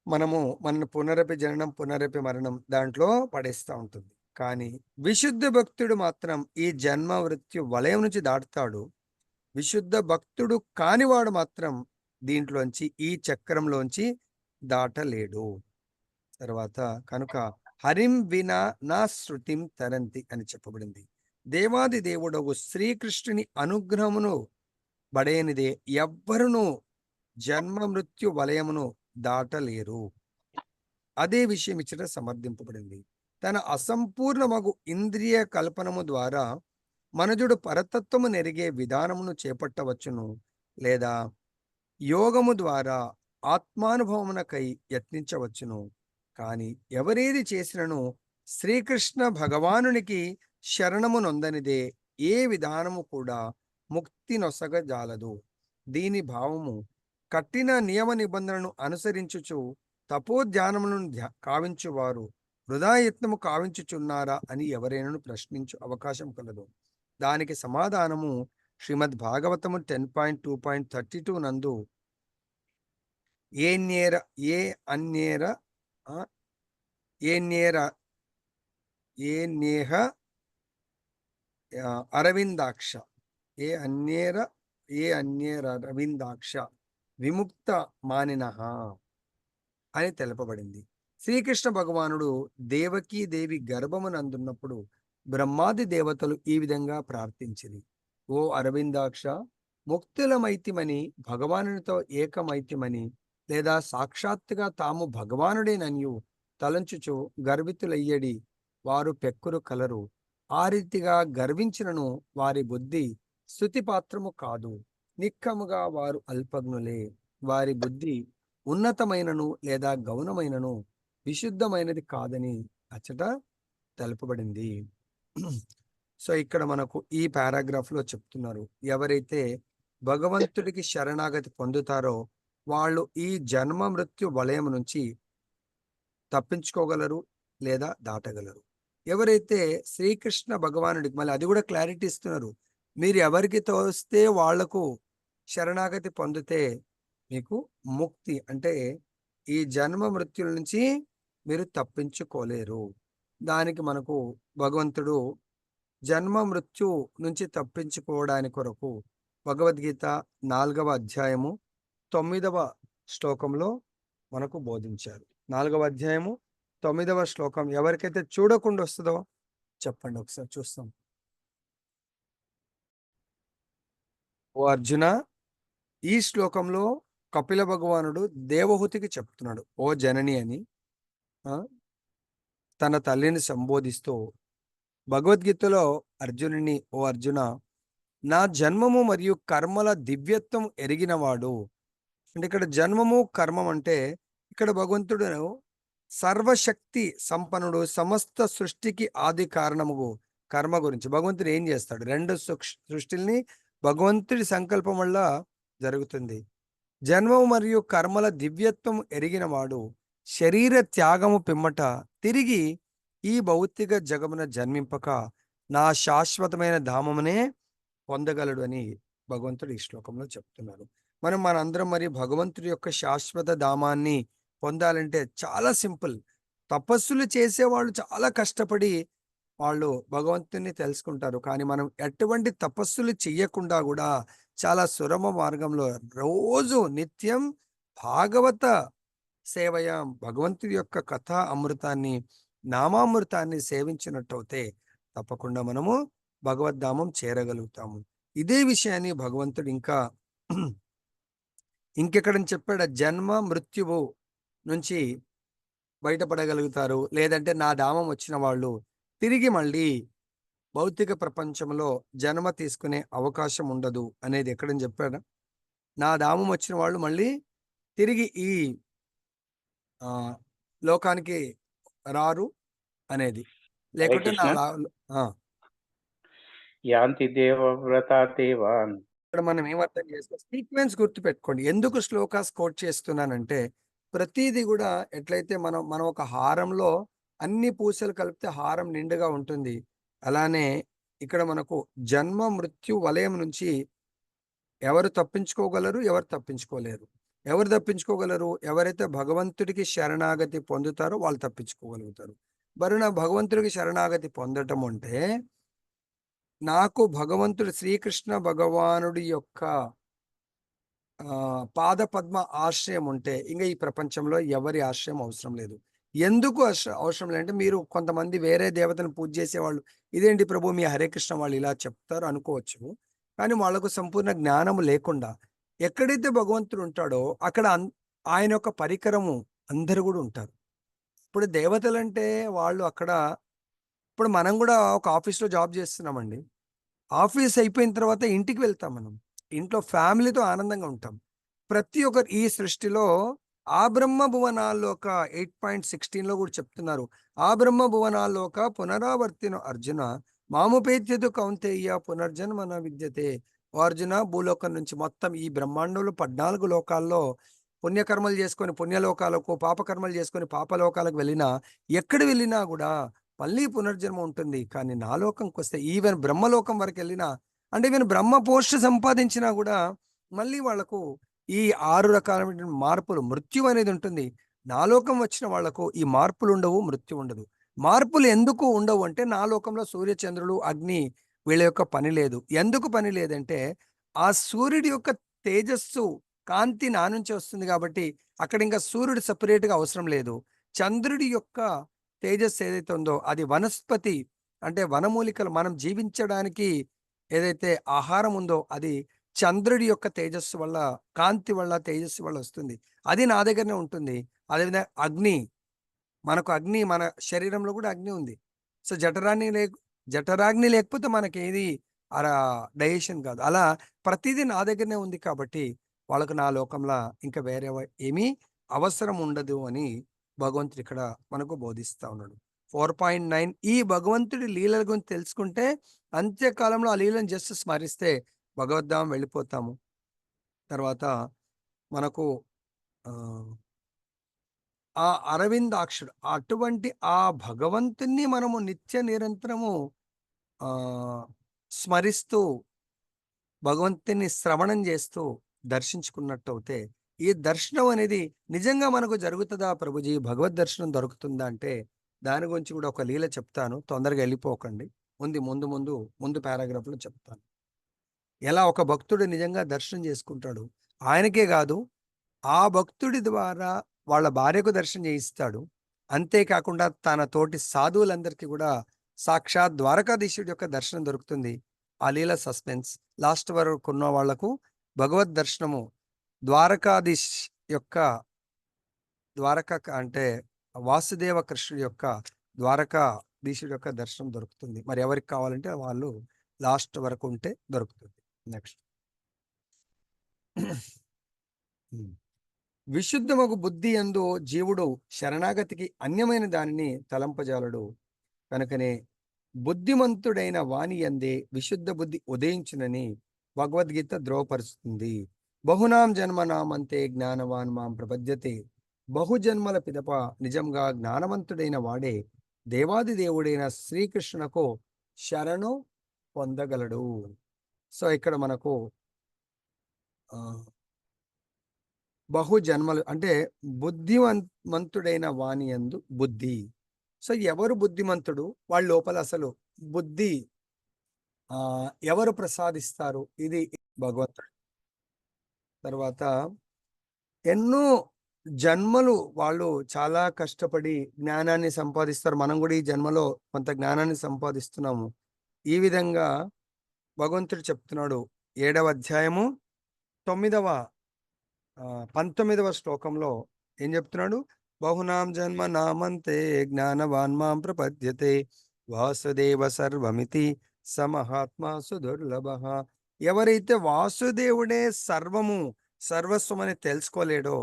మన పునరపి జననం పునరపి మరణం దాంట్లో పడేస్తూ ఉంటుంది. కానీ విశుద్ధ భక్తుడు మాత్రం ఈ జన్మ మృత్యు వలయం నుంచి దాటుతాడు. విశుద్ధ భక్తుడు కానివాడు మాత్రం దీంట్లోంచి ఈ చక్రంలోంచి దాటలేడు. తర్వాత కనుక హరిం వినా నా శృతిం తరంతి అని చెప్పబడింది. దేవాది దేవుడవు శ్రీకృష్ణుని అనుగ్రహమును బడేనిదే ఎవ్వరును జన్మ మృత్యు వలయమును దాటలేరు. అదే విషయం ఇచ్చట సమర్థింపబడింది. తన అసంపూర్ణ మగు ఇంద్రియ కల్పనము ద్వారా మనుజుడు పరతత్వము నెరిగే విధానమును చేపట్టవచ్చును, లేదా యోగము ద్వారా ఆత్మానుభవమునకై యత్నించవచ్చును. కాని ఎవరేది చేసినను శ్రీకృష్ణ భగవానునికి శరణము నొందనిదే ఏ విధానము కూడా ముక్తి నొసగజాలదు. దీని భావము కట్టిన నియమ నిబంధనలను అనుసరించుచు తపోధ్యానములను కావించువారు వృధాయత్నము కావించుచున్నారా అని ఎవరైనా ప్రశ్నించు అవకాశం కలదు. దానికి సమాధానము శ్రీమద్ భాగవతము 10.2.32 నందు ఏ నేర ఏ అన్యేర ఏ నేర ఏ నేహ అరవిందాక్ష ఏ అన్యేర అరవిందాక్ష విముక్త మానినః అని తెలపబడింది. శ్రీకృష్ణ భగవానుడు దేవకీ దేవి గర్భమునందున్నప్పుడు బ్రహ్మాది దేవతలు ఈ విధంగా ప్రార్థించిరి: ఓ అరవిందాక్ష, ముక్తులమైతిమని, భగవానునితో ఏకమైతిమని, లేదా సాక్షాత్తుగా తాము భగవానుడేననియు తలంచుచు గర్వితులయ్యడి వారు పెక్కురు కలరు. ఆ రీతిగా గర్వించినను వారి బుద్ధి స్తుతిపాత్రము కాదు. నిక్కముగా వారు అల్పజ్ఞులే. వారి బుద్ధి ఉన్నతమైనను లేదా గౌనమైనను విశుద్ధమైనది కాదని అచ్చట తెలుపబడింది. సో ఇక్కడ మనకు ఈ పారాగ్రాఫ్ లో చెప్తున్నారు, ఎవరైతే భగవంతుడికి శరణాగతి పొందుతారో వాళ్ళు ఈ జన్మ మృత్యు వలయం నుంచి తప్పించుకోగలరు లేదా దాటగలరు. ఎవరైతే శ్రీకృష్ణ భగవానుడికి, మళ్ళీ అది కూడా క్లారిటీ ఇస్తున్నారు, మీరు ఎవరికి తోస్తే వాళ్లకు శరణాగతి పొందితే మీకు ముక్తి, అంటే ఈ జన్మ మృత్యుల నుంచి మీరు తప్పించుకోలేరు. దానికి మనకు భగవంతుడు జన్మ మృత్యు నుంచి తప్పించుకోవడానికి కొరకు భగవద్గీత 4వ అధ్యాయము 9వ శ్లోకంలో మనకు బోధించారు. 4వ అధ్యాయము 9వ శ్లోకం ఎవరికైతే చూడకుండా వస్తుందో చెప్పండి, ఒకసారి చూస్తాం. ఓ అర్జున, ఈ శ్లోకంలో కపిల భగవానుడు దేవహూతికి చెప్తున్నాడు, ఓ జనని అని తన తల్లిని సంబోధిస్తూ భగవద్గీతలో అర్జునుని, ఓ అర్జున, నా జన్మము మరియు కర్మల దివ్యత్వం ఎరిగినవాడు. అంటే ఇక్కడ జన్మము కర్మం అంటే ఇక్కడ భగవంతుడు సర్వశక్తి సంపన్నుడు, సమస్త సృష్టికి ఆది కారణము కర్మ గురించి. భగవంతుడు ఏం చేస్తాడు? రెండు సృష్టిల్ని భగవంతుడి సంకల్పం వల్ల జరుగుతుంది. జన్మము మరియు కర్మల దివ్యత్వం ఎరిగినవాడు శరీర త్యాగము పిమ్మట తిరిగి ఈ భౌతిక జగమున జన్మింపక నా శాశ్వతమైన ధామమునే పొందగలడు అని భగవంతుడు ఈ శ్లోకంలో చెప్తున్నారు. మనందరం మరి భగవంతుడి యొక్క శాశ్వత ధామాన్ని పొందాలంటే చాలా సింపుల్. తపస్సులు చేసేవాళ్ళు చాలా కష్టపడి వాళ్ళు భగవంతుని తెలుసుకుంటారు. కానీ మనం ఎటువంటి తపస్సులు చెయ్యకుండా కూడా చాలా సులభ మార్గంలో రోజు నిత్యం భాగవత సేవయ భగవంతుడి యొక్క కథా అమృతాన్ని, నామామృతాన్ని సేవించినట్టయితే తప్పకుండా మనము భగవద్ధామం చేరగలుగుతాము. ఇదే విషయాన్ని భగవంతుడు ఇంకెక్కడని చెప్పాడు, జన్మ మృత్యువు నుంచి బయటపడగలుగుతారు, లేదంటే నా ధామం వచ్చిన వాళ్ళు తిరిగి మళ్ళీ భౌతిక ప్రపంచంలో జన్మ తీసుకునే అవకాశం ఉండదు అనేది ఎక్కడని చెప్పాడు. నా ధామం వచ్చిన వాళ్ళు మళ్ళీ తిరిగి ఈ లోకానికి రారు అనేది. లేకుంటే ఇక్కడ మనం ఏమర్థం చేసుకో, సీక్వెన్స్ గుర్తు పెట్టుకోండి. ఎందుకు శ్లోకాస్ కోట్ చేస్తున్నానంటే ప్రతిదీ కూడా ఎట్లయితే మనం ఒక హారంలో అన్ని పూసలు కలిపితే హారం నిండుగా ఉంటుంది, అలానే ఇక్కడ మనకు జన్మ మృత్యు వలయం నుంచి ఎవరు తప్పించుకోగలరు, ఎవరు తప్పించుకోలేరు. ఎవరు తప్పించుకోగలరు? ఎవరైతే భగవంతుడికి శరణాగతి పొందుతారో వాళ్ళు తప్పించుకోగలుగుతారు. మరి నా భగవంతుడికి శరణాగతి పొందటం అంటే నాకు భగవంతుడు శ్రీకృష్ణ భగవానుడి యొక్క పాద పద్మ ఆశ్రయం ఉంటే ఇంకా ఈ ప్రపంచంలో ఎవరి ఆశ్రయం అవసరం లేదు. ఎందుకు అవసరం లేదంటే, మీరు కొంతమంది వేరే దేవతను పూజ చేసేవాళ్ళు, ఇదేంటి ప్రభు మీ హరే కృష్ణ వాళ్ళు ఇలా చెప్తారు అనుకోవచ్చు. కానీ వాళ్ళకు సంపూర్ణ జ్ఞానము లేకుండా ఎక్కడైతే భగవంతుడు ఉంటాడో అక్కడ ఆయన యొక్క పరికరము అందరు కూడా ఉంటారు. ఇప్పుడు దేవతలంటే వాళ్ళు అక్కడ, ఇప్పుడు మనం కూడా ఒక ఆఫీస్లో జాబ్ చేస్తున్నామండి. ఆఫీస్ అయిపోయిన తర్వాత ఇంటికి వెళ్తాం మనం. ఇంట్లో ఫ్యామిలీతో ఆనందంగా ఉంటాం. ప్రతి ఒక్కరు ఈ సృష్టిలో ఆ బ్రహ్మ భువనాల్లోక 8.16లో కూడా చెప్తున్నారు. ఆ బ్రహ్మ భువనాల్లోక పునరావర్తిన అర్జున మాముపేత్యతు కౌంతేయ పునర్జన్మన విద్యతే. ఓ అర్జున, భూలోకం నుంచి మొత్తం ఈ బ్రహ్మాండంలో 14 లోకాల్లో పుణ్యకర్మలు చేసుకొని పుణ్యలోకాలకు, పాపకర్మలు చేసుకొని పాపలోకాలకు వెళ్ళినా, ఎక్కడ వెళ్ళినా కూడా మళ్ళీ పునర్జన్మ ఉంటుంది. కానీ నా లోకంకి వస్తే ఈవెన్ బ్రహ్మలోకం వరకు వెళ్ళినా, అంటే ఈవెన్ బ్రహ్మ పోస్ట్ సంపాదించినా కూడా మళ్ళీ వాళ్లకు ఈ 6 రకాలైన మార్పులు, మృత్యు అనేది ఉంటుంది. నా లోకం వచ్చిన వాళ్లకు ఈ మార్పులు ఉండవు, మృత్యు ఉండదు. మార్పులు ఎందుకు ఉండవు అంటే, నా లోకంలో సూర్య చంద్రులు అగ్ని వీళ్ళ యొక్క పని లేదు. ఎందుకు పని లేదంటే, ఆ సూర్యుడి యొక్క తేజస్సు కాంతి నా నుంచి వస్తుంది కాబట్టి అక్కడ ఇంకా సూర్యుడు సపరేట్గా అవసరం లేదు. చంద్రుడి యొక్క తేజస్సు ఏదైతే ఉందో అది వనస్పతి, అంటే వనమూలికలు మనం జీవించడానికి ఏదైతే ఆహారం ఉందో అది చంద్రుడి యొక్క తేజస్సు వల్ల, కాంతి వల్ల, తేజస్సు వల్ల వస్తుంది. అది నా దగ్గరనే ఉంటుంది. అదేవిధంగా అగ్ని, మనకు అగ్ని, మన శరీరంలో కూడా అగ్ని ఉంది. సో జఠరాగ్ని లేకపోతే మనకేది డైజెషన్ కాదు. అలా ప్రతిదీ నా దగ్గరనే ఉంది కాబట్టి వాళ్ళకు నా లోకంలో ఇంకా వేరే ఏమీ అవసరం ఉండదు అని భగవంతుడు ఇక్కడ మనకు బోధిస్తా ఉన్నాడు. 4.9 ఈ భగవంతుడి లీలల గురించి తెలుసుకుంటే, అంత్యకాలంలో ఆ లీలను జస్ట్ స్మరిస్తే భగవద్ధామం వెళ్ళిపోతాము. తర్వాత మనకు ఆ అరవిందాక్షుడు, అటువంటి ఆ భగవంతుణ్ణి మనము నిత్య నిరంతరము స్మరిస్తూ, భగవంతుని శ్రవణం చేస్తూ దర్శించుకున్నట్టు అవుతే, ఈ దర్శనం అనేది నిజంగా మనకు జరుగుతుందా ప్రభుజీ, భగవద్ దర్శనం దొరుకుతుందా అంటే దాని గురించి కూడా ఒక లీల చెప్తాను. తొందరగా వెళ్ళిపోకండి, ముందు పారాగ్రాఫ్లో చెప్తాను. ఎలా ఒక భక్తుడు నిజంగా దర్శనం చేసుకుంటాడు. ఆయనకే కాదు, ఆ భక్తుడి ద్వారా వాళ్ళ భార్యకు దర్శనం చేయిస్తాడు. అంతేకాకుండా తన తోటి సాధువులందరికీ కూడా సాక్షాత్ ద్వారకాధీశుడి యొక్క దర్శనం దొరుకుతుంది. ఆ లీల సస్పెన్స్. లాస్ట్ వరకు ఉన్న వాళ్లకు భగవద్ దర్శనము ద్వారకాధీశ్ యొక్క, అంటే వాసుదేవ కృష్ణుడి యొక్క ద్వారకాధీశుడి యొక్క దర్శనం దొరుకుతుంది. మరి ఎవరికి కావాలంటే వాళ్ళు లాస్ట్ వరకు ఉంటే దొరుకుతుంది. నెక్స్ట్, విశుద్ధమగు బుద్ధి యందు జీవుడు శరణాగతికి అన్యమైన దానిని తలంపజాలడు. కనుకనే బుద్ధిమంతుడైన వాణి యందే విశుద్ధ బుద్ధి ఉదయించునని భగవద్గీత ధ్రువపరుస్తుంది. బహునాం జన్మనామంతే జ్ఞానవాన్ మాం ప్రపద్యతే. బహుజన్మల పిదప నిజంగా జ్ఞానవంతుడైన వాడే దేవాది దేవుడైన శ్రీకృష్ణునకు శరణు పొందగలడు. సో ఇక్కడ మనకు బహుజన్మలు అంటే బుద్ధిమంతుడైన వాణి యందు బుద్ధి. సో ఎవరు బుద్ధిమంతుడు, వాళ్ళ లోపల అసలు బుద్ధి ఎవరు ప్రసాదిస్తారు, ఇది భగవంతుడు. తర్వాత ఎన్నో జన్మలు వాళ్ళు చాలా కష్టపడి జ్ఞానాన్ని సంపాదిస్తారు. మనం కూడా ఈ జన్మలో కొంత జ్ఞానాన్ని సంపాదిస్తున్నాము. ఈ విధంగా భగవంతుడు చెప్తున్నాడు 7వ అధ్యాయము 19వ శ్లోకంలో ఏం చెప్తున్నాడు? బహునాం జన్మ నామంతే జ్ఞానవాన్ మాం ప్రపద్యతే వాసుదేవ సర్వమితి సమహాత్మా సుదుర్లభ. ఎవరైతే వాసుదేవుడే సర్వస్వం అని తెలుసుకోలేడో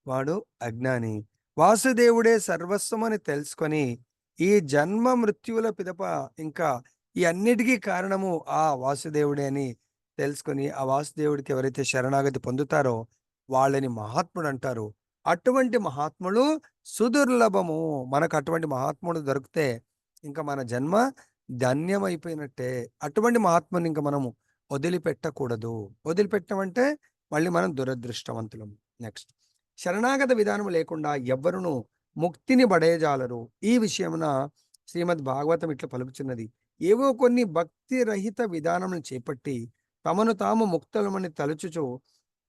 వాడు అజ్ఞాని. వాసుదేవుడే సర్వస్వం అని తెలుసుకొని ఈ జన్మ మృత్యువుల పిదప ఇంకా ఈ అన్నిటికీ కారణము ఆ వాసుదేవుడే అని తెలుసుకొని ఆ వాసుదేవుడికి ఎవరైతే శరణాగతి పొందుతారో వాళ్ళని మహాత్ముడు అంటారు. అటువంటి మహాత్ముడు సుదుర్లభము. మనకు అటువంటి మహాత్ముడు దొరికితే ఇంకా మన జన్మ ధన్యమైపోయినట్టే. అటువంటి మహాత్ముని ఇంకా మనము వదిలిపెట్టకూడదు. వదిలిపెట్టమంటే మళ్ళీ మనం దురదృష్టవంతులం. నెక్స్ట్, శరణాగత విధానం లేకుండా ఎవ్వరును ముక్తిని పడేయజాలరు. ఈ విషయమున శ్రీమద్ భాగవతం ఇట్లా పలుకుచున్నది. ఏవో కొన్ని భక్తి రహిత విధానములను చేపట్టి తమను తాము ముక్తులమని తలుచుచు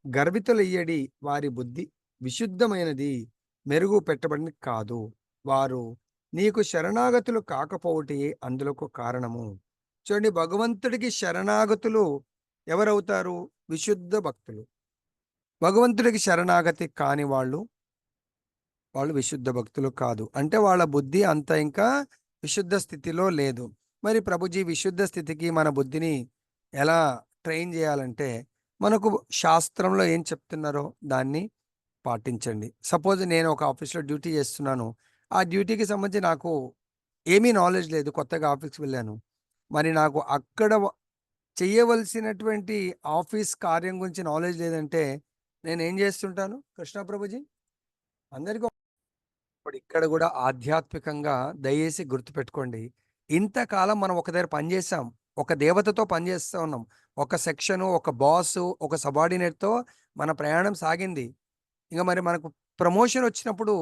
గర్వితులయ్యడి వారి బుద్ధి విశుద్ధమైనది, మెరుగు పెట్టబడినది కాదు. వారు నీకు శరణాగతులు కాకపోవటే అందులకు కారణము. చూడండి, భగవంతుడికి శరణాగతులు ఎవరవుతారు? విశుద్ధ భక్తులు. భగవంతుడికి శరణాగతి కాని వాళ్ళు విశుద్ధ భక్తులు కాదు. అంటే వాళ్ళ బుద్ధి అంత ఇంకా విశుద్ధ స్థితిలో లేదు. మరి ప్రభుజీ, విశుద్ధ స్థితికి మన బుద్ధిని ఎలా ట్రైన్ చేయాలంటే మనకు శాస్త్రంలో ఏం చెప్తున్నారో దాన్ని పాటించండి. సపోజ్ నేను ఒక ఆఫీస్‌లో డ్యూటీ చేస్తున్నాను. ఆ డ్యూటీకి సంబంధించి నాకు ఏమీ నాలెడ్జ్ లేదు. కొత్తగా ఆఫీస్‌కి వెళ్ళాను. మరి నాకు అక్కడ చేయవలసినటువంటి ఆఫీస్ కార్యం గురించి నాలెడ్జ్ లేదంటే నేనేం చేస్తుంటాను కృష్ణ ప్రభుజీ? అందరికీ ఇప్పుడు ఇక్కడ కూడా ఆధ్యాత్మికంగా దయచేసి గుర్తుపెట్టుకోండి. ఇంతకాలం మనం ఒక దగ్గర పనిచేసాం. ఒక దేవతతో పనిచేస్తా ఉన్నాం. ఒక సెక్షను, ఒక బాసు, ఒక సబార్డినేట్‌తో మన ప్రయాణం సాగింది. ఇంక మరి మనకు ప్రమోషన్ వచ్చినప్పుడు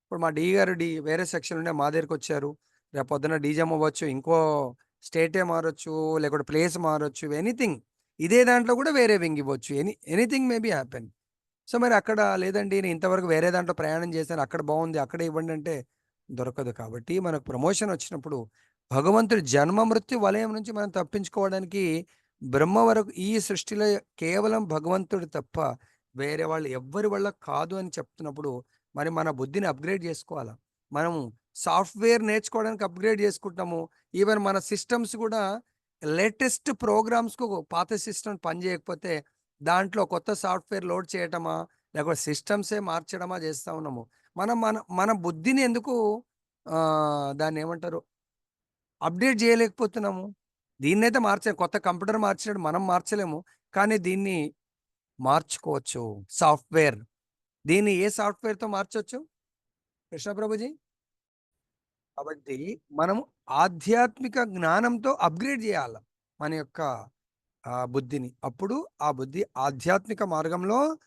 ఇప్పుడు మా డీ గారు వేరే సెక్షన్ నుండి మా దగ్గరికొచ్చారు. రేపొద్దున డీజీఎం అవ్వచ్చు. ఇంకో స్టేటే మారొచ్చు. లేకపోతే ప్లేస్ మారొచ్చు. ఎనీథింగ్. ఇదే దాంట్లో కూడా వేరే వింగ్ ఇవ్వచ్చు. Anything may be happen. So, మరి అక్కడ లేదండి నేను ఇంతవరకు వేరే దాంట్లో ప్రయాణం చేశాను. అక్కడ బావుంది. అక్కడే ఇవ్వండి అంటే దొరకదు. కాబట్టి మనకు ప్రమోషన్ వచ్చినప్పుడు భగవంతుడి జన్మ మృత్యు వలయం నుంచి మనం తప్పించుకోవడానికి బ్రహ్మ వరకు ఈ సృష్టిలో కేవలం భగవంతుడు తప్ప వేరే వాళ్ళు ఎవ్వరి వల్ల కాదు అని చెప్తున్నప్పుడు మరి మన బుద్ధిని అప్‌గ్రేడ్ చేసుకోవాలా. మనము సాఫ్ట్‌వేర్ నేర్చుకోవడానికి అప్‌గ్రేడ్ చేసుకుంటాము. ఈవెన్ మన సిస్టమ్స్ కూడా లేటెస్ట్ ప్రోగ్రామ్స్‌కు పాత సిస్టమ్ పనిచేయకపోతే దాంట్లో కొత్త సాఫ్ట్‌వేర్ లోడ్ చేయటమా, లేకపోతే సిస్టమ్సే మార్చడమా చేస్తా ఉన్నాము. మనం మన మన బుద్ధిని ఎందుకు దాన్నేమంటారు అప్‌డేట్ చేయలేకపోతున్నాము. దీన్నైతే కొత్త కంప్యూటర్ మార్చినట్టు మనం మార్చలేము. కానీ దీన్ని మార్చుకోవచ్చు. సాఫ్ట్‌వేర్. దీన్ని ఏ సాఫ్ట్‌వేర్‌తో మార్చొచ్చు? కృష్ణ ప్రభుజీ? కాబట్టి మనం ఆధ్యాత్మిక జ్ఞానంతో అప్‌గ్రేడ్ చేయాల మన యొక్క బుద్ధిని. అప్పుడు ఆ బుద్ధి ఆధ్యాత్మిక మార్గంలో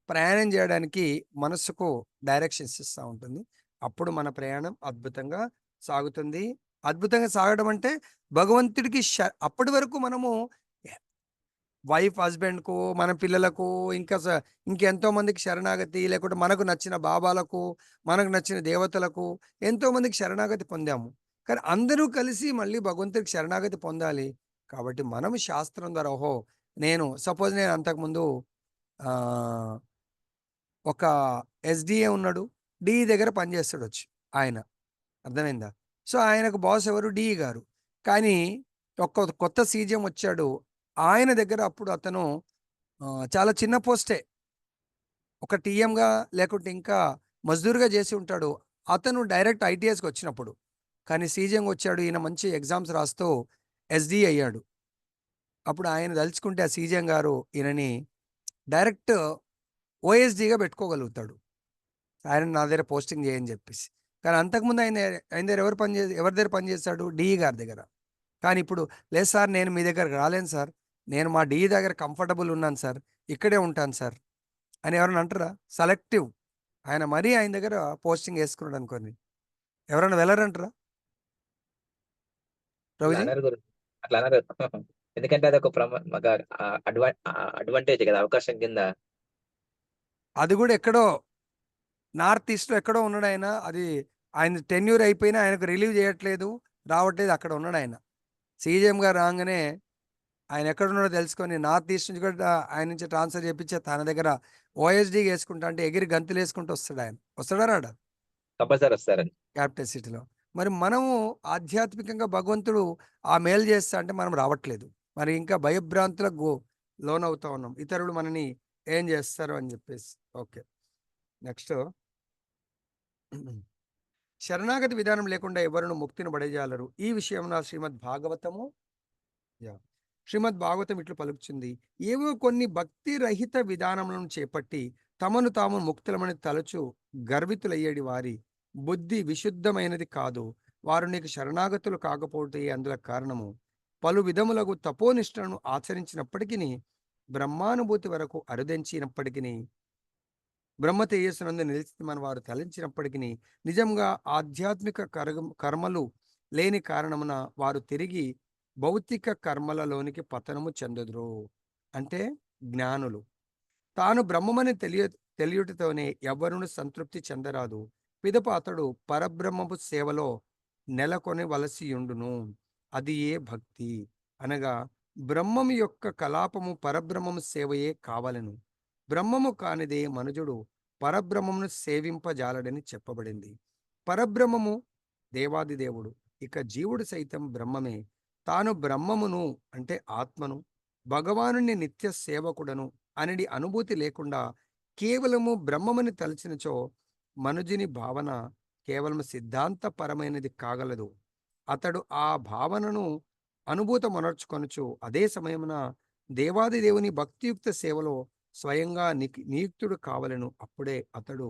ప్రయాణం చేయడానికి మనస్సుకు డైరెక్షన్స్ ఇస్తా ఉంటుంది. అప్పుడు మన ప్రయాణం అద్భుతంగా సాగుతుంది. అద్భుతంగా సాగడం అంటే భగవంతుడికి అప్పటి వరకు మనము వైఫ్, హస్బెండ్‌కు, మన పిల్లలకు ఇంకా ఇంకెంతో మందికి శరణాగతి లేకుంటే మనకు నచ్చిన బాబాలకు, మనకు నచ్చిన దేవతలకు ఎంతో మందికి శరణాగతి పొందాము. కానీ అందరూ కలిసి మళ్ళీ భగవంతుడికి శరణాగతి పొందాలి. కాబట్టి మనం శాస్త్రం ద్వారా ఓహో! సపోజ్ నేను అంతకుముందు ఆహ్, ఒక ఎస్‌డీఏ ఉన్నాడు. డీఈ దగ్గర పనిచేస్తాడొచ్చి ఆయన. అర్థమైందా? సో, ఆయనకు బాస్ ఎవరు? డీఈ గారు. కానీ కొత్త సీజీఎం వచ్చాడు. ఆయన దగ్గర అప్పుడు అతను చాలా చిన్న పోస్టే. ఒక టీఎంగా లేకుంటే ఇంకా మజ్దూర్‌గా చేసి ఉంటాడు. అతను డైరెక్ట్ ఐటీఎస్‌కొచ్చినప్పుడు. కానీ సీజీఎంగా వచ్చాడు. ఈయన మంచి ఎగ్జామ్స్ రాస్తూ ఎస్‌డీ అయ్యాడు. అప్పుడు ఆయన దలుచుకుంటే ఆ సీజీఎం గారు ఈయనని డైరెక్ట్ ఓఎస్‌డీగా పెట్టుకోగలుగుతాడు. ఆయన నా దగ్గర పోస్టింగ్ చేయని చెప్పేసి. కానీ అంతకుముందు ఆయన దగ్గర ఎవరి దగ్గర పనిచేశాడు? డీఈ గారి దగ్గర. కానీ ఇప్పుడు లేదు సార్ నేను మీ దగ్గరికి రాలేను సార్. నేను మా డీఈ దగ్గర కంఫర్టబుల్ ఉన్నాను సార్. ఇక్కడే ఉంటాను సార్. అని ఎవరైనా అంటారా? సెలెక్టివ్. ఆయన దగ్గర పోస్టింగ్ యేసుకున్నాడు అనుకోండి. ఎవరైనా వెళ్ళరంటారా? అట్లా ప్రభుజీ? అనరు గురు. అట్లా అనరు. ఎందుకంటే అదొక మగ అడ్వాంటేజ్ కదా! అవకాశం కింద. అది గూడా ఎక్కడో నార్త్ ఈస్ట్‌లో ఎక్కడో ఉన్నాడాయన. ఆయన టెన్యూర్ అయిపోయినా ఆయనకు రిలీవ్ చేయట్లేదు. రావట్లేదు. అక్కడ ఉన్నాడాయన. సీజీఎం గారు రాంగానే ఆయన ఎక్కడున్నాడో తెలుసుకొని నార్త్ ఈస్ట్ నుంచి కూడా ఆయన నుంచి ట్రాన్స్‌ఫర్ చేపిచ్చి తన దగ్గర ఓఎస్‌డీగా యేసుకుంటా అంటే ఎగిరి గంతులేసుకుంటూ వస్తాడాయన. వస్తాడా రాడా? కంపల్సరీ వస్తారని. క్యాపిటల్ సిటీలో. మరి మనము ఆధ్యాత్మికంగా భగవంతుడు ఆ మేలు చేస్తా అంటే మనం రావట్లేదు. మరి ఇంకా భయభ్రాంతులకు లోనవుతా ఉన్నాం. ఇతరులు మనని ఏం చేస్తారు అని చెప్పేసి. ఓకే. నెక్స్ట్ శరణాగతి విధానం లేకుండా ఎవరును ముక్తిని పడజేయలేరు. ఈ విషయమున శ్రీమద్ భాగవతము శ్రీమద్ భాగవతం ఇట్లు పలుకుతుంది. ఏవో కొన్ని భక్తి రహిత విధానములను చేపట్టి తమను తాము ముక్తులమని తలచు గర్వితులయ్యేడి వారి బుద్ధి విశుద్ధమైనది కాదు. వారు నీకు శరణాగతులు కాకపోతే అందుల కారణము పలు విధములకు తపోనిష్టలను ఆచరించినప్పటికీ బ్రహ్మానుభూతి వరకు అరుదించినప్పటికీ బ్రహ్మ తేజస్సునందు నిలిచిమని వారు తలంచినప్పటికీ నిజంగా ఆధ్యాత్మిక కర్మలు లేని కారణమున వారు తిరిగి భౌతిక కర్మలలోనికి పతనము చెందుదురు. అంటే జ్ఞానులు తాను బ్రహ్మమని తెలియుటతోనే ఎవ్వరును సంతృప్తి చెందరాదు. పిదప అతడు పరబ్రహ్మపు సేవలో నెలకొనవలసియుండును. అది ఏ భక్తి అనగా బ్రహ్మము యొక్క కలాపము పరబ్రహ్మము సేవయే కావలెను. బ్రహ్మము కానిదే మనుజుడు పరబ్రహ్మమును సేవింపజాలడని చెప్పబడింది. పరబ్రహ్మము దేవాది దేవుడు. ఇక జీవుడు సైతం బ్రహ్మమే. తాను బ్రహ్మమును అంటే ఆత్మను భగవానుని నిత్య సేవకుడను అనేది అనుభూతి లేకుండా కేవలము బ్రహ్మమని తలచినచో మనుజుని భావన కేవలం సిద్ధాంతపరమైనది కాగలదు. అతడు ఆ భావనను అనుభూతమనర్చుకొనుచు అదే సమయమున దేవాది దేవుని భక్తియుక్త సేవలో స్వయంగా నియుక్తుడు కావలను. అప్పుడే అతడు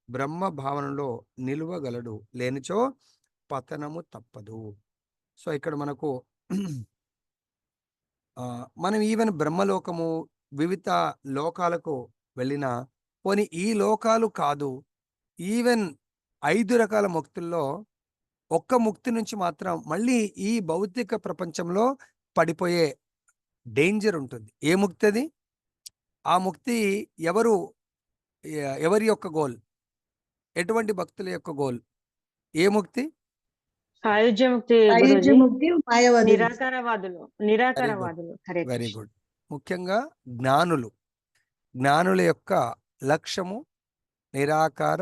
బ్రహ్మ భావనలో నిలువగలడు, లేనిచో పతనము తప్పదు. సో ఇక్కడ మనకు మనం ఈవెన్ బ్రహ్మలోకము వివిధ లోకాలకు వెళ్ళిన పోనీ ఈ లోకాలు కాదు, ఈవెన్ 5 రకాల ముక్తుల్లో ఒక్క ముక్తి నుంచి మాత్రం మళ్ళీ ఈ భౌతిక ప్రపంచంలో పడిపోయే డేంజర్ ఉంటుంది. ఏ ముక్తి అది? ఆ ముక్తి ఎవరి యొక్క గోల్? ఎటువంటి భక్తుల యొక్క గోల్? ఏ ముక్తి? సాయుజ్యముక్తి సాయుధ్య గురూజీ. ముక్తి మాయావతి నిరాకారవాదులు హరే వెరీ కృష్ణ. గుడ్. ముఖ్యంగా జ్ఞానుల యొక్క లక్ష్యము నిరాకార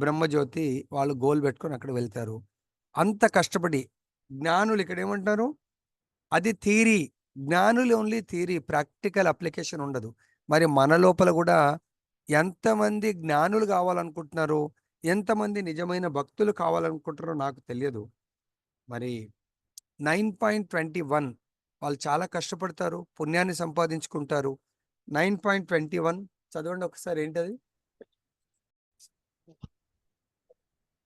బ్రహ్మజ్యోతి. వాళ్ళు గోల్ పెట్టుకొని అక్కడ వెళ్తారు. అంత కష్టపడి జ్ఞానులు ఇక్కడ ఏమంటారు? అది థియరీ. జ్ఞానులు ఓన్లీ థియరీ, ప్రాక్టికల్ అప్లికేషన్ ఉండదు. మరి మన లోపల కూడా ఎంతమంది జ్ఞానులు కావాలనుకుంటున్నారు, ఎంతమంది నిజమైన భక్తులు కావాలనుకుంటారో నాకు తెలియదు. మరి 9.21 వాళ్ళు చాలా కష్టపడతారు, పుణ్యాన్ని సంపాదించుకుంటారు. 9.21 చదవండి ఒకసారి, ఏంటది?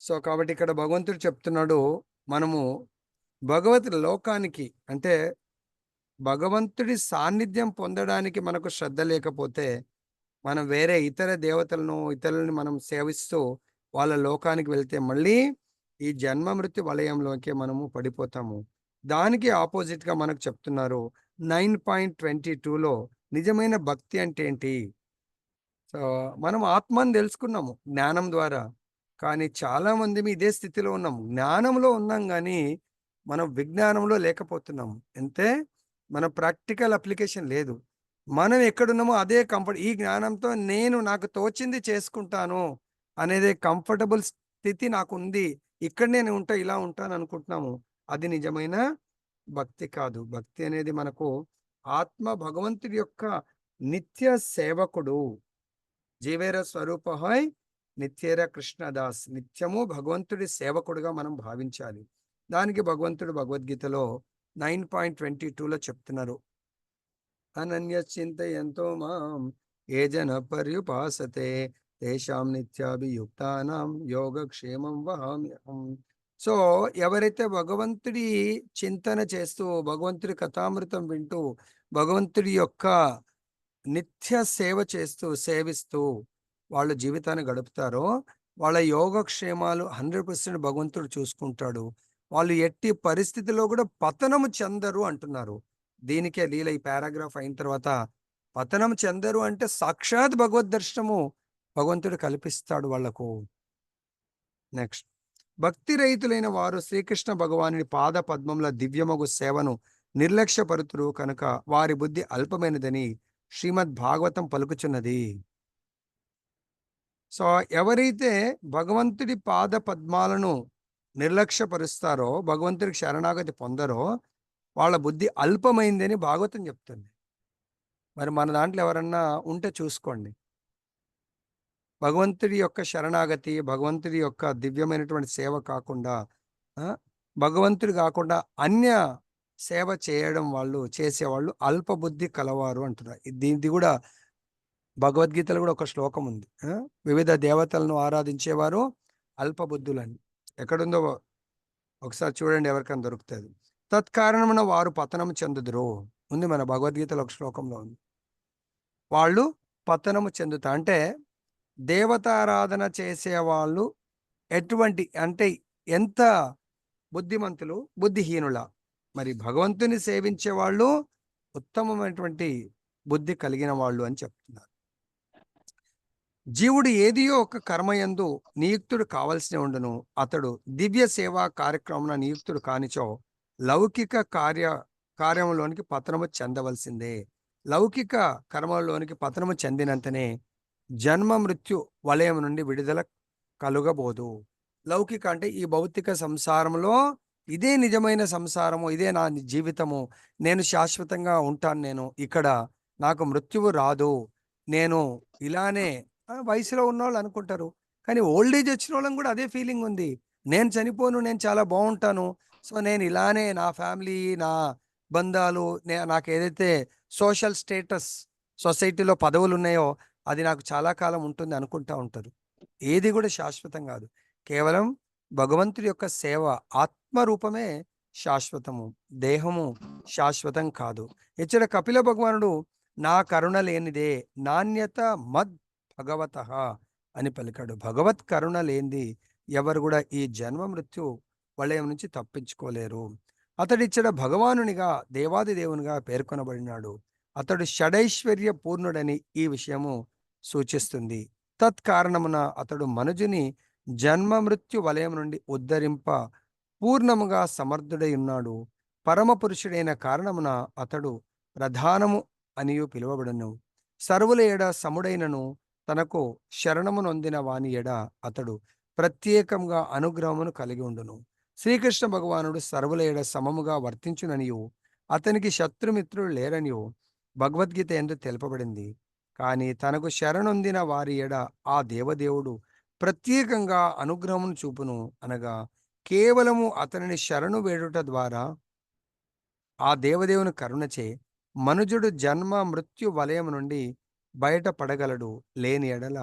సో కాబట్టి ఇక్కడ భగవంతుడు చెప్తున్నాడు, మనము భగవత్ లోకానికి అంటే భగవంతుడి సాన్నిధ్యం పొందడానికి మనకు శ్రద్ధ లేకపోతే మనం వేరే ఇతర దేవతలను ఇతరులని మనం సేవిస్తూ వాళ్ళ లోకానికి వెళ్తే మళ్ళీ ఈ జన్మ మృత్యు వలయంలోకి మనము పడిపోతాము. దానికి ఆపోజిట్ గా మనకు చెప్తున్నారు 9.22లో నిజమైన భక్తి అంటే ఏంటి. సో మనం ఆత్మని తెలుసుకున్నాము జ్ఞానం ద్వారా, కానీ చాలా మంది ఇదే స్థితిలో ఉన్నాము. జ్ఞానంలో ఉన్నాం కానీ మనం విజ్ఞానంలో లేకపోతున్నాము. అంతే, మన ప్రాక్టికల్ అప్లికేషన్ లేదు. మనం ఎక్కడున్నామో అదే కంఫర్ట్. ఈ జ్ఞానంతో నేను నాకు తోచింది చేసుకుంటాను అనేది కంఫర్టబుల్ స్థితి నాకు ఉంది, ఇక్కడ నేను ఉంటా, ఇలా ఉంటాను అనుకుంటున్నాము. అది నిజమైన భక్తి కాదు. భక్తి అనేది మనకు ఆత్మ భగవంతుడి యొక్క నిత్య సేవకుడు. జీవేర స్వరూపహాయ్ నిత్యేర కృష్ణదాస్. నిత్యము భగవంతుడి సేవకుడుగా మనం భావించాలి. దానికి భగవంతుడు భగవద్గీతలో 9.22లో చెప్తున్నారు, అనన్య చింతయంతో మాం ఏ జన పర్యుపాసతే తేషాం నిత్యాభియుక్తానాం యోగక్షేమం వహామ్యహం. సో ఎవరైతే భగవంతుడి చింతన చేస్తూ భగవంతుడి కథామృతం వింటూ భగవంతుడి యొక్క నిత్య సేవ చేస్తూ సేవిస్తూ వాళ్ళ జీవితాన్ని గడుపుతారో వాళ్ళ యోగక్షేమాలు 100% భగవంతుడు చూసుకుంటాడు. వాళ్ళు ఎట్టి పరిస్థితిలో కూడా పతనము చెందరు అంటున్నారు. దీనికే లీల ఈ పారాగ్రాఫ్ అయిన తర్వాత పతనం చెందరు అంటే సాక్షాత్ భగవద్ దర్శనము భగవంతుడు కల్పిస్తాడు వాళ్లకు. నెక్స్ట్, భక్తి రహితులైన వారు శ్రీకృష్ణ భగవానుని పాద పద్మముల దివ్యమగు సేవను నిర్లక్ష్యపరుతురు కనుక వారి బుద్ధి అల్పమైనదని శ్రీమద్ భాగవతం పలుకుచున్నది. సో ఎవరైతే భగవంతుడి పాద పద్మాలను నిర్లక్ష్యపరుస్తారో, భగవంతుడికి శరణాగతి పొందరో వాళ్ళ బుద్ధి అల్పమైందని భాగవతం చెప్తుంది. మరి మన దాంట్లో ఎవరన్నా ఉంటే చూసుకోండి. భగవంతుడి యొక్క శరణాగతి, భగవంతుడి యొక్క దివ్యమైనటువంటి సేవ కాకుండా భగవంతుడు కాకుండా అన్య సేవ చేయడం వాళ్ళు చేసేవాళ్ళు అల్ప బుద్ధి కలవారు అంటున్నారు. దీనికి కూడా భగవద్గీతలో కూడా ఒక శ్లోకం ఉంది, వివిధ దేవతలను ఆరాధించేవారు అల్ప బుద్ధులని. ఎక్కడుందో ఒకసారి చూడండి, ఎవరికైనా దొరుకుతుంది. తత్కారణమున వారు పతనము చెందుదురు ఉంది, మన భగవద్గీతలో ఒక శ్లోకంలో ఉంది. వాళ్ళు పతనము చెందుతా అంటే దేవతారాధన చేసేవాళ్ళు ఎటువంటి అంటే ఎంత బుద్ధిమంతులు, బుద్ధిహీనుల. మరి భగవంతుని సేవించే వాళ్ళు ఉత్తమమైనటువంటి బుద్ధి కలిగిన వాళ్ళు అని చెప్తున్నారు. జీవుడు ఏదియో ఒక కర్మయందు నియుక్తుడు కావలసిన ఉండును. అతడు దివ్య సేవా కార్యక్రమం నియుక్తుడు కానిచో లౌకిక కార్యంలోనికి పతనము చెందవలసిందే. లౌకిక కర్మలోనికి పతనము చెందినంతనే జన్మ మృత్యు వలయం నుండి విడుదల కలుగబోదు. లౌకిక అంటే ఈ భౌతిక సంసారంలో ఇదే నిజమైన సంసారము, ఇదే నా జీవితము, నేను శాశ్వతంగా ఉంటాను, నేను ఇక్కడ, నాకు మృత్యువు రాదు, నేను ఇలానే వయసులో ఉన్నవాళ్ళు అనుకుంటారు. కానీ ఓల్డ్ ఏజ్ వచ్చిన వాళ్ళని కూడా అదే ఫీలింగ్ ఉంది. నేను చనిపోను, నేను చాలా బాగుంటాను, సో నేను ఇలానే నా ఫ్యామిలీ, నా బంధాలు, నాకు ఏదైతే సోషల్ స్టేటస్, సొసైటీలో పదవులు ఉన్నాయో అది నాకు చాలా కాలం ఉంటుంది అనుకుంటా ఉంటారు. ఏది కూడా శాశ్వతం కాదు. కేవలం భగవంతుడి యొక్క సేవ, ఆత్మరూపమే శాశ్వతము, దేహము శాశ్వతం కాదు. ఇచ్చట కపిల భగవానుడు నా కరుణ లేనిదే నాణ్యత మద్ భగవత అని పలికాడు. భగవత్ కరుణ లేనిది ఎవరు కూడా ఈ జన్మ మృత్యు వలయం నుంచి తప్పించుకోలేరు. అతడిచ్చట భగవానునిగా, దేవాది దేవునిగా పేర్కొనబడినాడు. అతడు షడైశ్వర్య పూర్ణుడని ఈ విషయము సూచిస్తుంది. తత్కారణమున అతడు మనుజుని జన్మ మృత్యు వలయం నుండి ఉద్ధరింప పూర్ణముగా సమర్థుడై ఉన్నాడు. పరమ పురుషుడైన కారణమున అతడు ప్రధానము అనియు పిలువబడును. సర్వుల ఎడ సముడైనను తనకు శరణము నొందిన వాని ఎడ అతడు ప్రత్యేకంగా అనుగ్రహమును కలిగి ఉండును. శ్రీకృష్ణ భగవానుడు సర్వుల ఎడ సమముగా వర్తించుననియు అతనికి శత్రుమిత్రులు లేరనియు భగవద్గీత ఎందు తెలుపబడింది. కానీ తనకు శరణొందిన వారి ఎడ ఆ దేవదేవుడు ప్రత్యేకంగా అనుగ్రహమును చూపును. అనగా కేవలము అతనిని శరణు వేడుట ద్వారా ఆ దేవదేవుని కరుణచే మనుజుడు జన్మ మృత్యు వలయం నుండి బయటపడగలడు. లేని ఎడల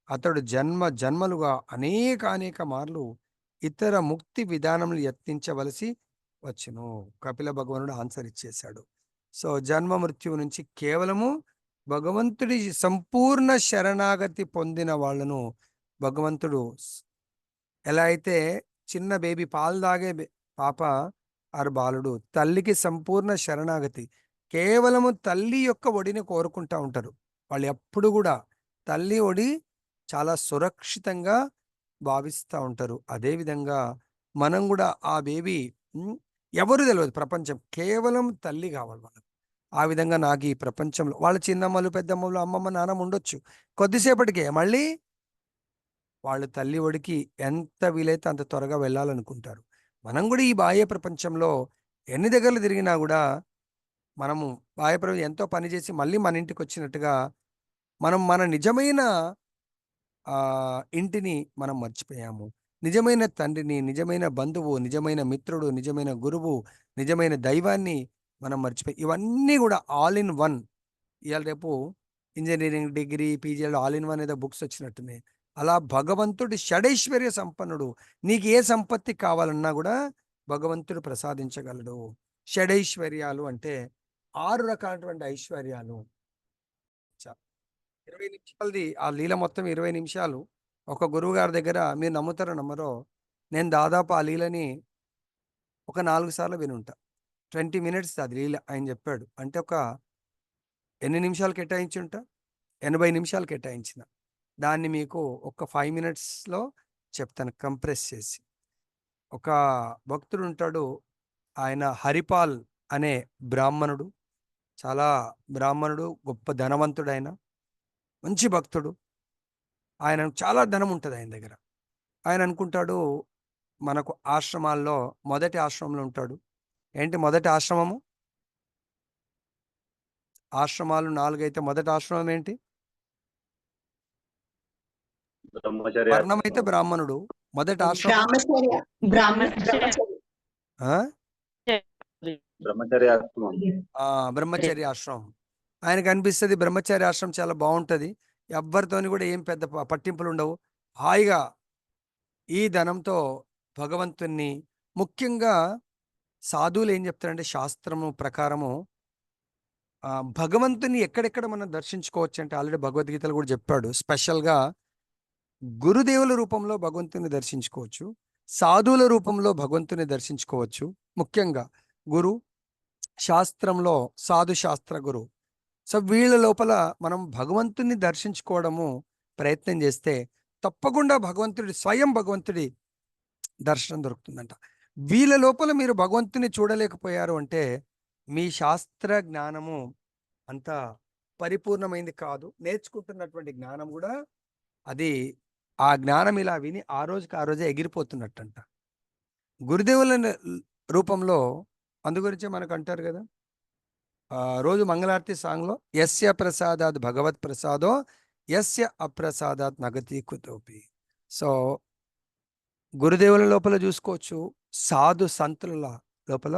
అతడు జన్మ జన్మలుగా అనేక మార్లు ఇతర ముక్తి విధానములు యత్నించవలసి వచ్చును. కపిల భగవానుడు ఆన్సర్ ఇచ్చేశాడు. సో జన్మ మృత్యువు నుంచి కేవలము భగవంతుడి సంపూర్ణ శరణాగతి పొందిన వాళ్ళను భగవంతుడు, ఎలా అయితే చిన్న బేబీ పాలు తాగే పాప ఆరు బాలుడు తల్లికి సంపూర్ణ శరణాగతి, కేవలము తల్లి యొక్క ఒడిని కోరుకుంటా ఉంటారు. వాళ్ళు ఎప్పుడు కూడా తల్లి ఒడి చాలా సురక్షితంగా భావిస్తూ ఉంటారు. అదేవిధంగా మనం కూడా ఆ బేబీ ఎవరు తెలియదు, ప్రపంచం కేవలం తల్లి కావాలి వాళ్ళకు. ఆ విధంగా నాకు ఈ ప్రపంచంలో వాళ్ళ చిన్నమ్మలు, పెద్దమ్మలు, అమ్మమ్మ, నాన్నమ్మ ఉండొచ్చు, కొద్దిసేపటికే మళ్ళీ వాళ్ళు తల్లి ఒడికి ఎంత వీలైతే అంత త్వరగా వెళ్ళాలనుకుంటారు. మనం కూడా ఈ బాహ్య ప్రపంచంలో ఎన్ని దగ్గరలు తిరిగినా కూడా మనము బాహ్య ప్రపంచం ఎంతో పనిచేసి మళ్ళీ మన ఇంటికి వచ్చినట్టుగా మనం మన నిజమైన ఇంటిని మనం మర్చిపోయాము. నిజమైన తండ్రిని, నిజమైన బంధువు, నిజమైన మిత్రుడు, నిజమైన గురువు, నిజమైన దైవాన్ని మనం మర్చిపోయి, ఇవన్నీ కూడా ఆల్ ఇన్ వన్. ఇవాళ రేపు ఇంజనీరింగ్ డిగ్రీ, పీజీలో ఆల్ ఇన్ వన్ ఏదో బుక్స్ వచ్చినట్టున్నాయి. అలా భగవంతుడి షడైశ్వర్య సంపన్నుడు. నీకు ఏ సంపత్తి కావాలన్నా కూడా భగవంతుడు ప్రసాదించగలడు. షడైశ్వర్యాలు అంటే 6 రకాలైనటువంటి ఐశ్వర్యాలు. 20 నిమిషాలది ఆ లీల మొత్తం 20 నిమిషాలు. ఒక గురువు గారి దగ్గర, మీరు నమ్ముతారో నమ్మరో, నేను దాదాపు ఆ లీలని ఒక 4 సార్లు వినుంటా. 20 minutes అది లీల ఆయన చెప్పాడు. అంటే ఒక ఎన్ని నిమిషాలు కేటాయించి ఉంటా? 80 నిమిషాలు కేటాయించిన దాన్ని మీకు ఒక 5 minutesలో చెప్తాను కంప్రెస్ చేసి. ఒక భక్తుడు ఉంటాడు, ఆయన హరిపాల్ అనే బ్రాహ్మణుడు, చాలా బ్రాహ్మణుడు, గొప్ప ధనవంతుడు, ఆయన మంచి భక్తుడు. ఆయన చాలా ధనం ఉంటుంది ఆయన దగ్గర. ఆయన అనుకుంటాడు, మనకు ఆశ్రమాల్లో మొదటి ఆశ్రమంలో ఉంటాడు. ఏంటి మొదటి ఆశ్రమము? ఆశ్రమాలు 4 అయితే మొదటి ఆశ్రమం ఏంటి? వర్ణమైతే బ్రాహ్మణుడు. మొదటి ఆశ్రమం బ్రహ్మచర్య ఆశ్రమం. ఆయనకు అనిపిస్తుంది బ్రహ్మచర్య ఆశ్రమం చాలా బాగుంటది, ఎవ్వరితోని కూడా ఏం పెద్ద పట్టింపులు ఉండవు, హాయిగా ఈ ధనంతో భగవంతుణ్ణి, ముఖ్యంగా సాధువులు ఏం చెప్తారంటే శాస్త్రము ప్రకారము భగవంతుని ఎక్కడెక్కడ మనం దర్శించుకోవచ్చు అంటే, ఆల్రెడీ భగవద్గీతలు కూడా చెప్పాడు, స్పెషల్గా గురుదేవుల రూపంలో భగవంతుని దర్శించుకోవచ్చు, సాధువుల రూపంలో భగవంతుని దర్శించుకోవచ్చు. ముఖ్యంగా గురు శాస్త్రంలో సాధు శాస్త్ర గురు. సో వీళ్ళ లోపల మనం భగవంతుని దర్శించుకోవడము ప్రయత్నం చేస్తే తప్పకుండా స్వయం భగవంతుడి దర్శనం దొరుకుతుందంట. వీళ్ళ లోపల మీరు భగవంతుని చూడలేకపోయారు అంటే మీ శాస్త్ర జ్ఞానము అంత పరిపూర్ణమైంది కాదు. నేర్చుకుంటున్నటువంటి జ్ఞానం కూడా అది, ఆ జ్ఞానం ఇలా విని ఆ రోజుకి ఆ రోజే ఎగిరిపోతున్నట్టంట. గురుదేవులను రూపంలో అందు గురించే మనకు అంటారు కదా, రోజు మంగళారతి సాంగ్లో యస్య ప్రసాదాత్ భగవత్ ప్రసాదో యస్య అప్రసాదాత్ నగతి కుతోపి. సో గురుదేవుల లోపల చూసుకోవచ్చు, సాధు సంతుల లోపల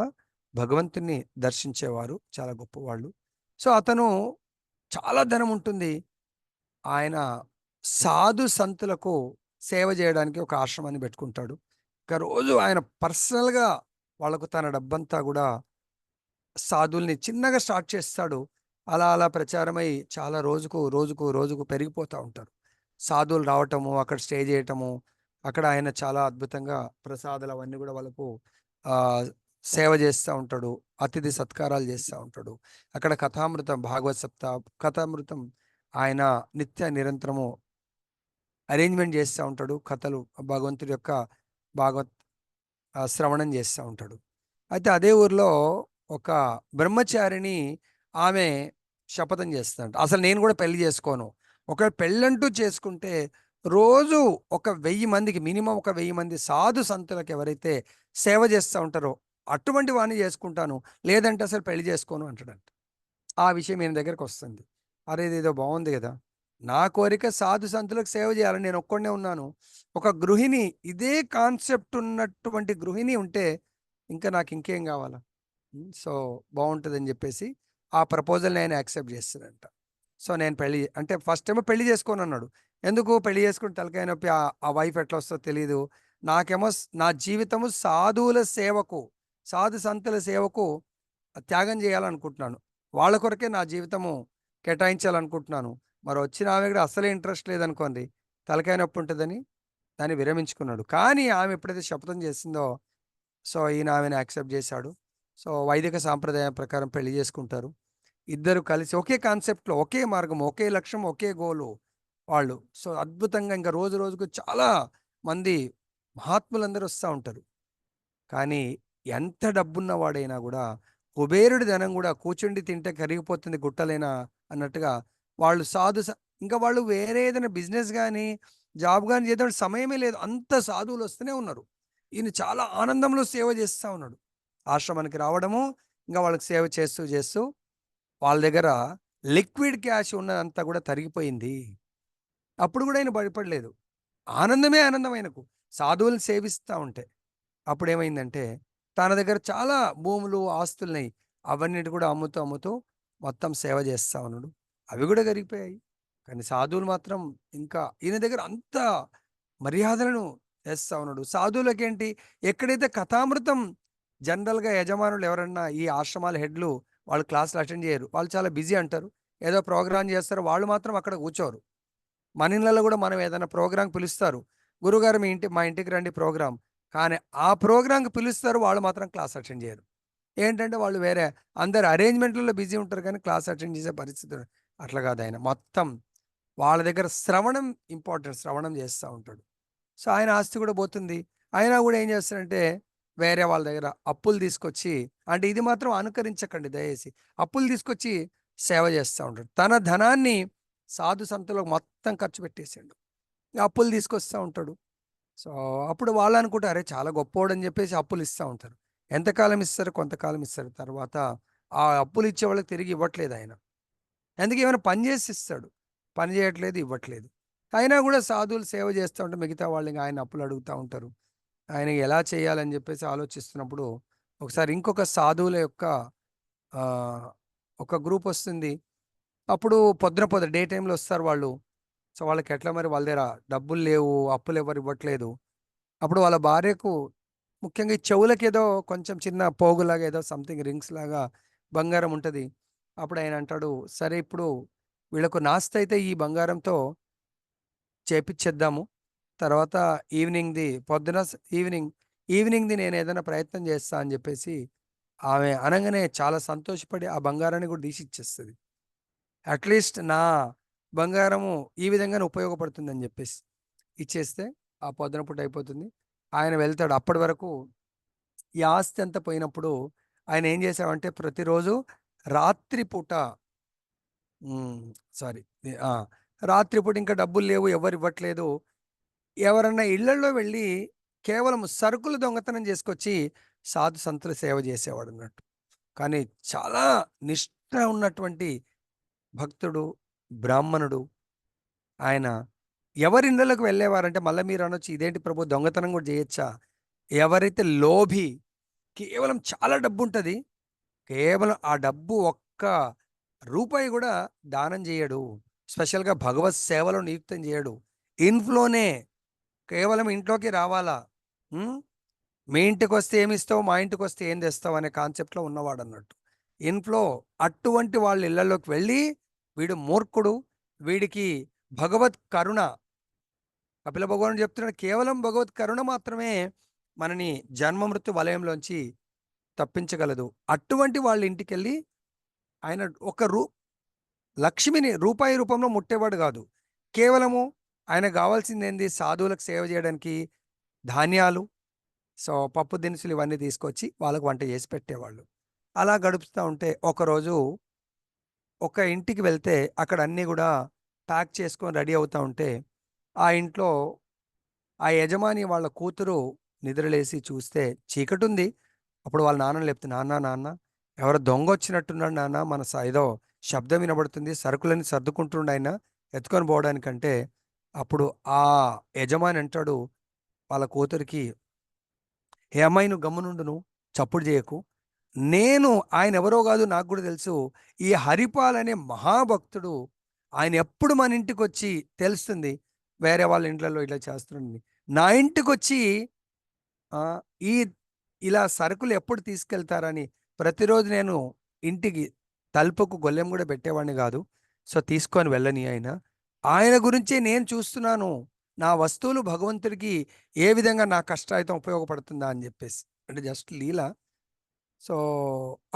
భగవంతుని దర్శించేవారు చాలా గొప్పవాళ్ళు. సో అతను చాలా ధనం ఉంటుంది, ఆయన సాధు సంతులకు సేవ చేయడానికి ఒక ఆశ్రమాన్ని పెట్టుకుంటాడు. ఇక రోజు ఆయన పర్సనల్గా వాళ్ళకు తన డబ్బంతా కూడా సాధుల్ని చిన్నగా స్టార్ట్ చేస్తాడు. అలా అలా ప్రచారమై చాలా రోజుకు రోజుకు రోజుకు పెరిగిపోతూ ఉంటారు. సాధువులు రావటము, అక్కడ స్టే చేయటము, అక్కడ ఆయన చాలా అద్భుతంగా ప్రసాదాలు అవన్నీ కూడా వాళ్ళకు ఆ, సేవ చేస్తూ ఉంటాడు. అతిథి సత్కారాలు చేస్తూ ఉంటాడు. అక్కడ కథామృతం, భాగవత్ సప్తా కథామృతం ఆయన నిత్య నిరంతరము అరేంజ్మెంట్ చేస్తూ ఉంటాడు. కథలు భగవంతుడి యొక్క భాగవత్ శ్రవణం చేస్తూ ఉంటాడు. అయితే అదే ఊర్లో ఒక బ్రహ్మచారిని ఆమె శపథం చేస్తుందంట, అసలు నేను కూడా పెళ్లి చేసుకోను, ఒక పెళ్ళంటూ చేసుకుంటే రోజు ఒక 1000 మందికి, మినిమం ఒక 1000 మంది సాధు సంతులకు ఎవరైతే సేవ చేస్తూ ఉంటారో అటువంటి వాడిని చేసుకుంటాను, లేదంటే అసలు పెళ్లి చేసుకోను అంటాడంట. ఆ విషయం ఈయన దగ్గరకు వస్తుంది. అరే ఇదేదో బాగుంది కదా, నా కోరిక సాధు సంతులకు సేవ చేయాలని, నేను ఒక్కడనే ఉన్నాను, ఒక గృహిణి, ఇదే కాన్సెప్ట్ ఉన్నటువంటి గృహిణి ఉంటే ఇంకా నాకు ఇంకేం కావాలా, సో బాగుంటుందని చెప్పేసి ఆ ప్రపోజల్ని ఆయన యాక్సెప్ట్ చేస్తాడంట. సో నేను పెళ్లి అంటే ఫస్ట్ ఏమో పెళ్లి చేసుకోను అన్నాడు. ఎందుకు పెళ్లి చేసుకుని తలకాయ నొప్పి, ఆ వైఫ్ ఎట్లా వస్తుందో తెలియదు, నాకేమో నా జీవితము సాధువుల సేవకు, సాధు సంతుల సేవకు త్యాగం చేయాలనుకుంటున్నాను, వాళ్ళ కొరకే నా జీవితము కేటాయించాలనుకుంటున్నాను. మరి వచ్చిన ఆమె కూడా అసలే ఇంట్రెస్ట్ లేదనుకోండి, తలకాయ నొప్పి ఉంటుందని దాన్ని విరమించుకున్నాడు. కానీ ఆమె ఎప్పుడైతే శపథం చేసిందో, సో ఈయన ఆమెను యాక్సెప్ట్ చేశాడు. సో వైదిక సాంప్రదాయం ప్రకారం పెళ్లి చేసుకుంటారు. ఇద్దరు కలిసి ఒకే కాన్సెప్ట్లో, ఒకే మార్గం, ఒకే లక్ష్యం, ఒకే గోలు వాళ్ళు. సో అద్భుతంగా ఇంకా రోజు రోజుకు చాలా మంది మహాత్ములందరూ వస్తూ ఉంటారు. కానీ ఎంత డబ్బున్న వాడైనా కూడా, కుబేరుడి ధనం కూడా కూర్చుండి తింటే కరిగిపోతుంది గుట్టలేనా అన్నట్టుగా వాళ్ళు ఇంకా వాళ్ళు వేరే ఏదైనా బిజినెస్ కానీ జాబ్ కానీ చేద్దాం సమయమే లేదు, అంత సాధువులు వస్తూనే ఉన్నారు. ఈయన చాలా ఆనందంలో సేవ చేస్తూ ఉన్నాడు. ఆశ్రమానికి రావడము, ఇంకా వాళ్ళకి సేవ చేస్తూ చేస్తూ వాళ్ళ దగ్గర లిక్విడ్ క్యాష్ ఉన్నదంతా కూడా తరిగిపోయింది. అప్పుడు కూడా ఆయన భయపడలేదు, ఆనందమే ఆనందం ఆయనకు సాధువులను సేవిస్తూ ఉంటే. అప్పుడు ఏమైందంటే తన దగ్గర చాలా భూములు ఆస్తులున్నాయి, అవన్నిటి కూడా అమ్ముతూ అమ్ముతూ మొత్తం సేవ చేస్తూ ఉన్నాడు. అవి కూడా కరిగిపోయాయి. కానీ సాధువులు మాత్రం ఇంకా ఈయన దగ్గర అంత మర్యాదలను చేస్తూ ఉన్నాడు. సాధువులకేంటి, ఎక్కడైతే కథామృతం జనరల్గా యజమానులు ఎవరన్నా ఈ ఆశ్రమాల హెడ్లు వాళ్ళు క్లాసులు అటెండ్ చేయరు, వాళ్ళు చాలా బిజీ అంటారు, ఏదో ప్రోగ్రామ్ చేస్తారు, వాళ్ళు మాత్రం అక్కడ కూర్చోరు. మన ఇళ్ళల్లో కూడా మనం ఏదైనా ప్రోగ్రాం పిలుస్తారు, గురుగారు మా ఇంటికి రండి ప్రోగ్రాం, కానీ ఆ ప్రోగ్రాంకి పిలుస్తారు, వాళ్ళు మాత్రం క్లాస్ అటెండ్ చేయరు. ఏంటంటే వాళ్ళు వేరే అందరు అరేంజ్మెంట్లలో బిజీ ఉంటారు, కానీ క్లాస్ అటెండ్ చేసే పరిస్థితి అట్లా కాదు. ఆయన మొత్తం వాళ్ళ దగ్గర శ్రవణం ఇంపార్టెంట్, శ్రవణం చేస్తూ ఉంటాడు. సో ఆయన ఆస్తి కూడా పోతుంది, అయినా కూడా ఏం చేస్తాడంటే వేరే వాళ్ళ దగ్గర అప్పులు తీసుకొచ్చి, అంటే ఇది మాత్రం అనుకరించకండి దయచేసి, అప్పులు తీసుకొచ్చి సేవ చేస్తూ ఉంటాడు. తన ధనాన్ని సాధు సంతులకు మొత్తం ఖర్చు పెట్టేసాడు, అప్పులు తీసుకొస్తూ ఉంటాడు. సో అప్పుడు వాళ్ళు అనుకుంటారు, అరే చాలా గొప్పోడు అని చెప్పేసి అప్పులు ఇస్తూ ఉంటారు. ఎంతకాలం ఇస్తారు, కొంతకాలం ఇస్తారు, తర్వాత ఆ అప్పులు ఇచ్చే వాళ్ళకి తిరిగి ఇవ్వట్లేదు ఆయన. ఎందుకు, ఏమైనా పని చేసి ఇస్తాడు, పని చేయట్లేదు, ఇవ్వట్లేదు. అయినా కూడా సాధువులు సేవ చేస్తూ ఉంటే మిగతా వాళ్ళు ఇంకా ఆయన అప్పులు అడుగుతూ ఉంటారు. ఆయన ఎలా చేయాలని చెప్పేసి ఆలోచిస్తున్నప్పుడు ఒకసారి ఇంకొక సాధువుల యొక్క ఆ, ఒక గ్రూప్ వస్తుంది. అప్పుడు పొద్దున డే టైంలో వస్తారు వాళ్ళు. సో వాళ్ళకి ఎట్లా మరి, వాళ్ళ దగ్గర డబ్బులు లేవు, అప్పులు ఎవరు ఇవ్వట్లేదు. అప్పుడు వాళ్ళ భార్యకు ముఖ్యంగా ఈ చెవులకి ఏదో కొంచెం చిన్న పోగులాగా, ఏదో సంథింగ్ రింగ్స్ లాగా బంగారం ఉంటుంది. అప్పుడు ఆయన అంటాడు, సరే ఇప్పుడు వీళ్ళకు నాస్తి అయితే ఈ బంగారంతో చేపిచ్చేద్దాము, తర్వాత ఈవినింగ్ది నేను ఏదైనా ప్రయత్నం చేస్తా అని చెప్పేసి ఆమె అనగానే చాలా సంతోషపడి ఆ బంగారాన్ని కూడా తీసి ఇచ్చేస్తుంది. అట్లీస్ట్ నా బంగారము ఈ విధంగానే ఉపయోగపడుతుందని చెప్పేసి ఇచ్చేస్తే ఆ పొద్దున పూట అయిపోతుంది. ఆయన వెళ్తాడు. అప్పటి వరకు ఈ ఆస్తి అంతా పోయినప్పుడు ఆయన ఏం చేశాడంటే ప్రతిరోజు రాత్రిపూట సారీ రాత్రిపూట ఇంకా డబ్బులు లేవు, ఎవరు ఇవ్వట్లేదు, ఎవరన్నా ఇళ్లలో వెళ్ళి కేవలం సరుకులు దొంగతనం చేసుకొచ్చి సాధు సంతుల సేవ చేసేవాడు అన్నట్టు. కానీ చాలా నిష్ఠ ఉన్నటువంటి భక్తుడు, బ్రాహ్మణుడు. ఆయన ఎవరి ఇళ్ళలోకి వెళ్ళేవారంటే మళ్ళీ మీరు అనొచ్చు, ఇదేంటి ప్రభు దొంగతనం కూడా చేయొచ్చా? ఎవరైతే లోభి, కేవలం చాలా డబ్బు ఉంటుంది, కేవలం ఆ డబ్బు ఒక్క రూపాయి కూడా దానం చేయడు, స్పెషల్గా భగవత్ సేవలో నియుక్తం చేయడు, ఇన్ఫ్లోనే కేవలం ఇంట్లోకి రావాలా, ఉమ్, మీ ఇంటికి వస్తే ఏమి ఇస్తావు, మా ఇంటికి వస్తే ఏం తెస్తావు అనే కాన్సెప్ట్లో ఉన్నవాడు అన్నట్టు. ఇన్ఫ్లో అటువంటి వాళ్ళ ఇళ్లలోకి వెళ్ళి వీడు మూర్ఖుడు, వీడికి భగవత్ కరుణ, కపిల భగవానుడు చెప్తున్నాడు, కేవలం భగవత్ కరుణ మాత్రమే మనని జన్మ మృత్యు వలయంలోంచి తప్పించగలదు. అటువంటి వాళ్ళ ఇంటికి వెళ్ళి ఆయన ఒక లక్ష్మిని రూపాయి రూపంలో ముట్టేవాడు కాదు. కేవలము ఆయన కావాల్సింది ఏంది, సాధువులకు సేవ చేయడానికి ధాన్యాలు, సో పప్పు దినుసులు ఇవన్నీ తీసుకొచ్చి వాళ్ళకు వంట చేసి పెట్టేవాళ్ళు. అలా గడుపుతూ ఉంటే ఒకరోజు ఒక ఇంటికి వెళ్తే అక్కడ అన్నీ కూడా ప్యాక్ చేసుకొని రెడీ అవుతూ ఉంటే ఆ ఇంట్లో ఆ యజమాని వాళ్ళ కూతురు నిద్రలేసి చూస్తే చీకటి ఉంది. అప్పుడు వాళ్ళ నాన్నని లేపితే, నాన్న నాన్న ఎవరో దొంగ వచ్చినట్టున్నాడు నాన్న, మన ఏదో శబ్దం వినబడుతుంది, సరుకులని సర్దుకుంటుండ ఆయన ఎత్తుకొని పోవడానికంటే, అప్పుడు ఆ యజమాని అంటాడు వాళ్ళ కూతురికి, ఏ అమ్మాయి నువ్వు గమ్మునుండును, చప్పుడు చేయకు, నేను ఆయన ఎవరో కాదు నాకు కూడా తెలుసు, ఈ హరిపాల్ అనే మహాభక్తుడు, ఆయన ఎప్పుడు మన ఇంటికి వచ్చి తెలుస్తుంది వేరే వాళ్ళ ఇంట్లలో ఇట్లా చేస్తుంది, నా ఇంటికి వచ్చి ఈ ఇలా సరుకులు ఎప్పుడు తీసుకెళ్తారని ప్రతిరోజు నేను ఇంటికి తలుపుకు గొల్లెం కూడా పెట్టేవాడిని కాదు, సో తీసుకొని వెళ్ళని ఆయన గురించే నేను చూస్తున్నాను, నా వస్తువులు భగవంతుడికి ఏ విధంగా నా కష్టాయితం ఉపయోగపడుతుందా అని చెప్పేసి, అంటే జస్ట్ లీల. సో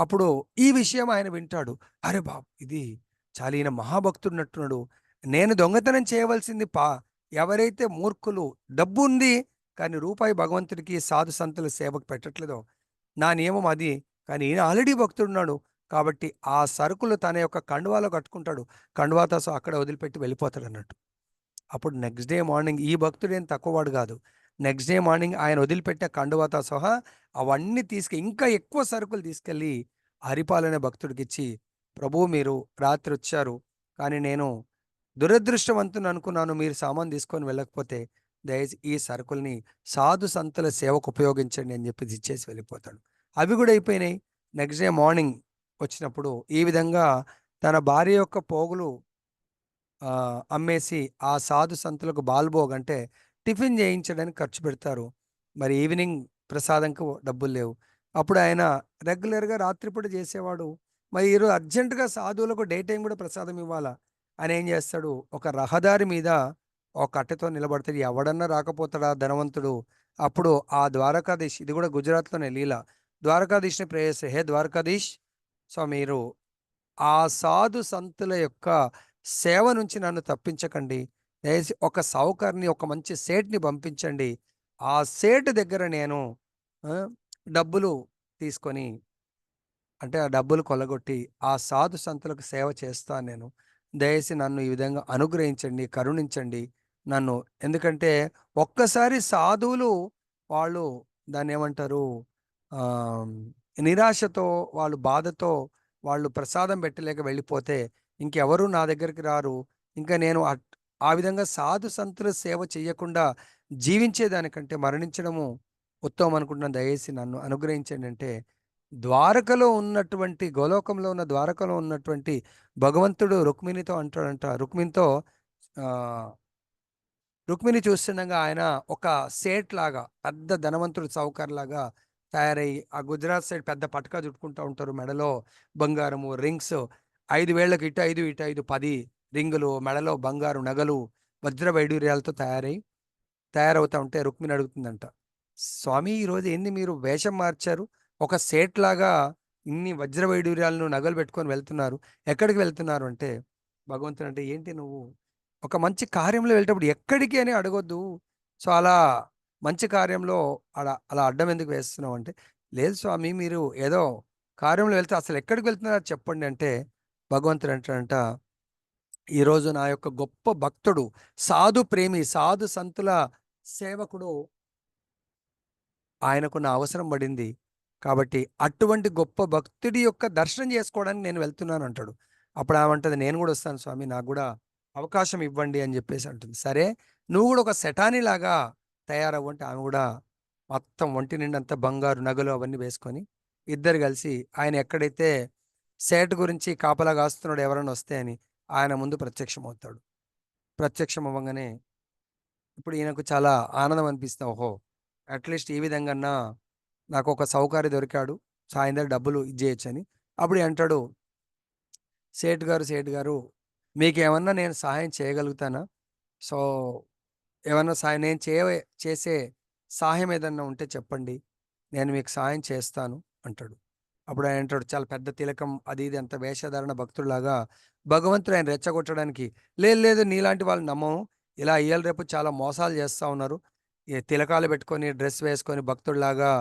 అప్పుడు ఈ విషయం ఆయన వింటాడు, అరే బాబు ఇది చాలా ఈయన మహాభక్తుడున్నట్టున్నాడు, నేను దొంగతనం చేయవలసింది ఎవరైతే మూర్ఖులు డబ్బు ఉంది కానీ రూపాయి భగవంతుడికి సాధు సంతుల సేవకు పెట్టట్లేదో నా నియమం అది, కానీ ఈయన ఆల్రెడీ భక్తుడున్నాడు కాబట్టి ఆ సరుకులు తన యొక్క కండువాలో కట్టుకుంటాడు, కండువాతో సో అక్కడ వదిలిపెట్టి వెళ్ళిపోతాడు అన్నట్టు. అప్పుడు నెక్స్ట్ డే మార్నింగ్ ఈ భక్తుడు ఏం తక్కువవాడు కాదు, నెక్స్ట్ డే మార్నింగ్ ఆయన వదిలిపెట్టే కండువాతో సహా అవన్నీ ఇంకా ఎక్కువ సరుకులు తీసుకెళ్ళి హరిపాలనే భక్తుడికి ఇచ్చి, ప్రభు మీరు రాత్రి వచ్చారు కానీ నేను దురదృష్టవంతుని అనుకున్నాను, మీరు సామాన్ తీసుకొని వెళ్ళకపోతే దయచేసి ఈ సరుకుల్ని సాధు సంతుల సేవకు ఉపయోగించండి అని చెప్పి ఇచ్చేసి వెళ్ళిపోతాడు. అవి కూడా అయిపోయినాయి. నెక్స్ట్ డే మార్నింగ్ వచ్చినప్పుడు ఈ విధంగా తన భార్య యొక్క పోగులు అమ్మేసి ఆ సాధు సంతులకు బాల్భోగ్ అంటే టిఫిన్ చేయించడానికి ఖర్చు పెడతారు. మరి ఈవినింగ్ ప్రసాదంకు డబ్బులు లేవు. అప్పుడు ఆయన రెగ్యులర్గా రాత్రిపూట చేసేవాడు, మరి ఈరోజు అర్జెంటుగా సాధువులకు డే టైం కూడా ప్రసాదం ఇవ్వాలా అని ఏం చేస్తాడు, ఒక రహదారి మీద ఒక కట్టెతో నిలబడతాడు, ఎవడన్నా రాకపోతాడా ధనవంతుడు. అప్పుడు ఆ ద్వారకాధీష్, ఇది కూడా గుజరాత్లోనే లీల, ద్వారకాధీష్ని ప్రే చేస్తే, హే ద్వారకాధీష్, సో మీరు ఆ సాధు సంతుల యొక్క సేవ నుంచి నన్ను తప్పించకండి, దయచేసి ఒక సౌకర్ని ఒక మంచి సేట్ని పంపించండి, ఆ సేట్ దగ్గర నేను డబ్బులు తీసుకొని, అంటే ఆ డబ్బులు కొల్లగొట్టి ఆ సాధు సంతులకు సేవ చేస్తాను నేను, దయచేసి నన్ను ఈ విధంగా అనుగ్రహించండి, కరుణించండి నన్ను. ఎందుకంటే ఒక్కసారి సాధువులు వాళ్ళు దాన్ని ఏమంటారు, నిరాశతో వాళ్ళు బాధతో వాళ్ళు ప్రసాదం పెట్టలేక వెళ్ళిపోతే ఇంకెవరు నా దగ్గరికి రారు, ఇంకా నేను ఆ విధంగా సాధు సంతుల సేవ చేయకుండా జీవించేదానికంటే మరణించడము ఉత్తమం అనుకుంటున్నాను, దయచేసి నన్ను అనుగ్రహించండి అంటే, ద్వారకలో ఉన్నటువంటి గోలోకంలో ఉన్న ద్వారకలో ఉన్నటువంటి భగవంతుడు రుక్మిణితో అంటాడంట, రుక్మిణి చూస్తుండగా ఆయన ఒక సేట్ లాగా పెద్ద ధనవంతుడు సౌకర్ లాగా తయారయ్యి, ఆ గుజరాత్ సైడ్ పెద్ద పటకా చుట్టుకుంటూ ఉంటారు, మెడలో బంగారము రింగ్స్, 5 వేళ్లకు ఇటు 5 ఇటు 5 10 రింగులు, మెడలో బంగారు నగలు వజ్ర వైడూర్యాలతో తయారవుతా ఉంటే రుక్మిణి అడుగుతుందంట, స్వామి ఈరోజు ఏంది మీరు వేషం మార్చారు, ఒక సేట్ లాగా ఇన్ని వజ్ర వైడూర్యాలను నగలు పెట్టుకొని వెళ్తున్నారు, ఎక్కడికి వెళ్తున్నారు అంటే, భగవంతుడు అంటే, ఏంటి నువ్వు ఒక మంచి కార్యంలో వెళ్ళేటప్పుడు ఎక్కడికి అని అడగొద్దు, సో అలా మంచి కార్యంలో అలా అడ్డం ఎందుకు వేస్తున్నావు అంటే, లేదు స్వామి మీరు ఏదో కార్యంలో వెళ్తే అసలు ఎక్కడికి వెళ్తున్నారో చెప్పండి అంటే, భగవంతుడు అంటాడంట, ఈరోజు నా యొక్క గొప్ప భక్తుడు, సాధు ప్రేమి, సాధు సంతుల సేవకుడు, ఆయనకు నా అవసరం పడింది, కాబట్టి అటువంటి గొప్ప భక్తుడి యొక్క దర్శనం చేసుకోవడానికి నేను వెళ్తున్నాను అంటాడు. అప్పుడు ఆమె అంటది, నేను కూడా వస్తాను స్వామి, నాకు కూడా అవకాశం ఇవ్వండి అని చెప్పేసి అంటుంది. సరే, నువ్వు కూడా ఒక శటాని లాగా తయారవ్వు అంటే ఆమె కూడా మొత్తం ఒంటి నిండంతా బంగారు నగలు అవన్నీ వేసుకొని ఇద్దరు కలిసి ఆయన ఎక్కడైతే సేటు గురించి కాపలా కాస్తున్నాడు ఎవరైనా వస్తే అని ఆయన ముందు ప్రత్యక్షమవుతాడు. ప్రత్యక్షం అవ్వగానే ఇప్పుడు ఈయనకు చాలా ఆనందం అనిపిస్తుంది. ఓహో, అట్లీస్ట్ ఈ విధంగా నాకు ఒక సౌకర్యం దొరికాడు, సాయంత్రం డబ్బులు ఇచ్చేయచ్చని. అప్పుడు ఈయన అంటాడు, సేటు గారు మీకేమన్నా నేను సహాయం చేయగలుగుతానా? సో ఏమన్నా సహాయం నేను చేసే సహాయం ఏదన్నా ఉంటే చెప్పండి, నేను మీకు సహాయం చేస్తాను అంటాడు. అప్పుడు ఆయన అంటాడు, చాలా పెద్ద తిలకం అది ఇది అంత వేషధారణ భక్తుడిలాగా భగవంతుడు ఆయన రెచ్చగొట్టడానికి, లేదు లేదు నీలాంటి వాళ్ళు నమ్మము, ఇలా ఇయ్యాల రేపు చాలా మోసాలు చేస్తూ ఉన్నారు, ఈ తిలకాలు పెట్టుకొని డ్రెస్ వేసుకొని భక్తుడిలాగా